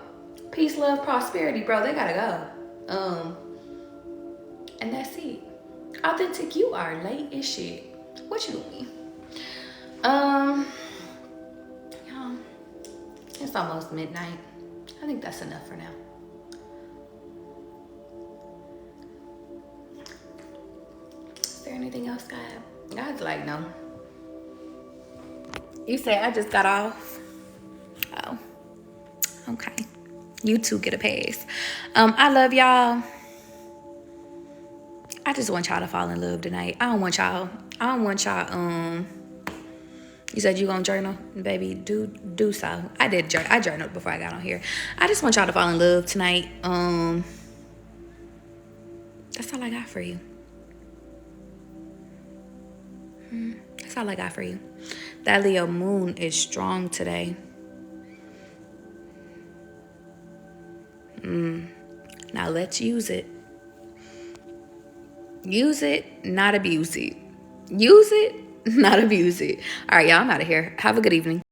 peace, love, prosperity, bro, they gotta go. And that's it. Authentic, you are late as shit. What you doing? Y'all, it's almost midnight. I think that's enough for now. Is there anything else, God? God's like, no. You say I just got off. Oh, okay. You two get a pass. I love y'all. I just want y'all to fall in love tonight. I don't want y'all, you said you gonna journal? Baby, do so. I journaled before I got on here. I just want y'all to fall in love tonight. That's all I got for you. That's all I got for you. That Leo moon is strong today. Now let's use it. Use it, not abuse it. Use it, not abuse it. All right, y'all, I'm out of here. Have a good evening.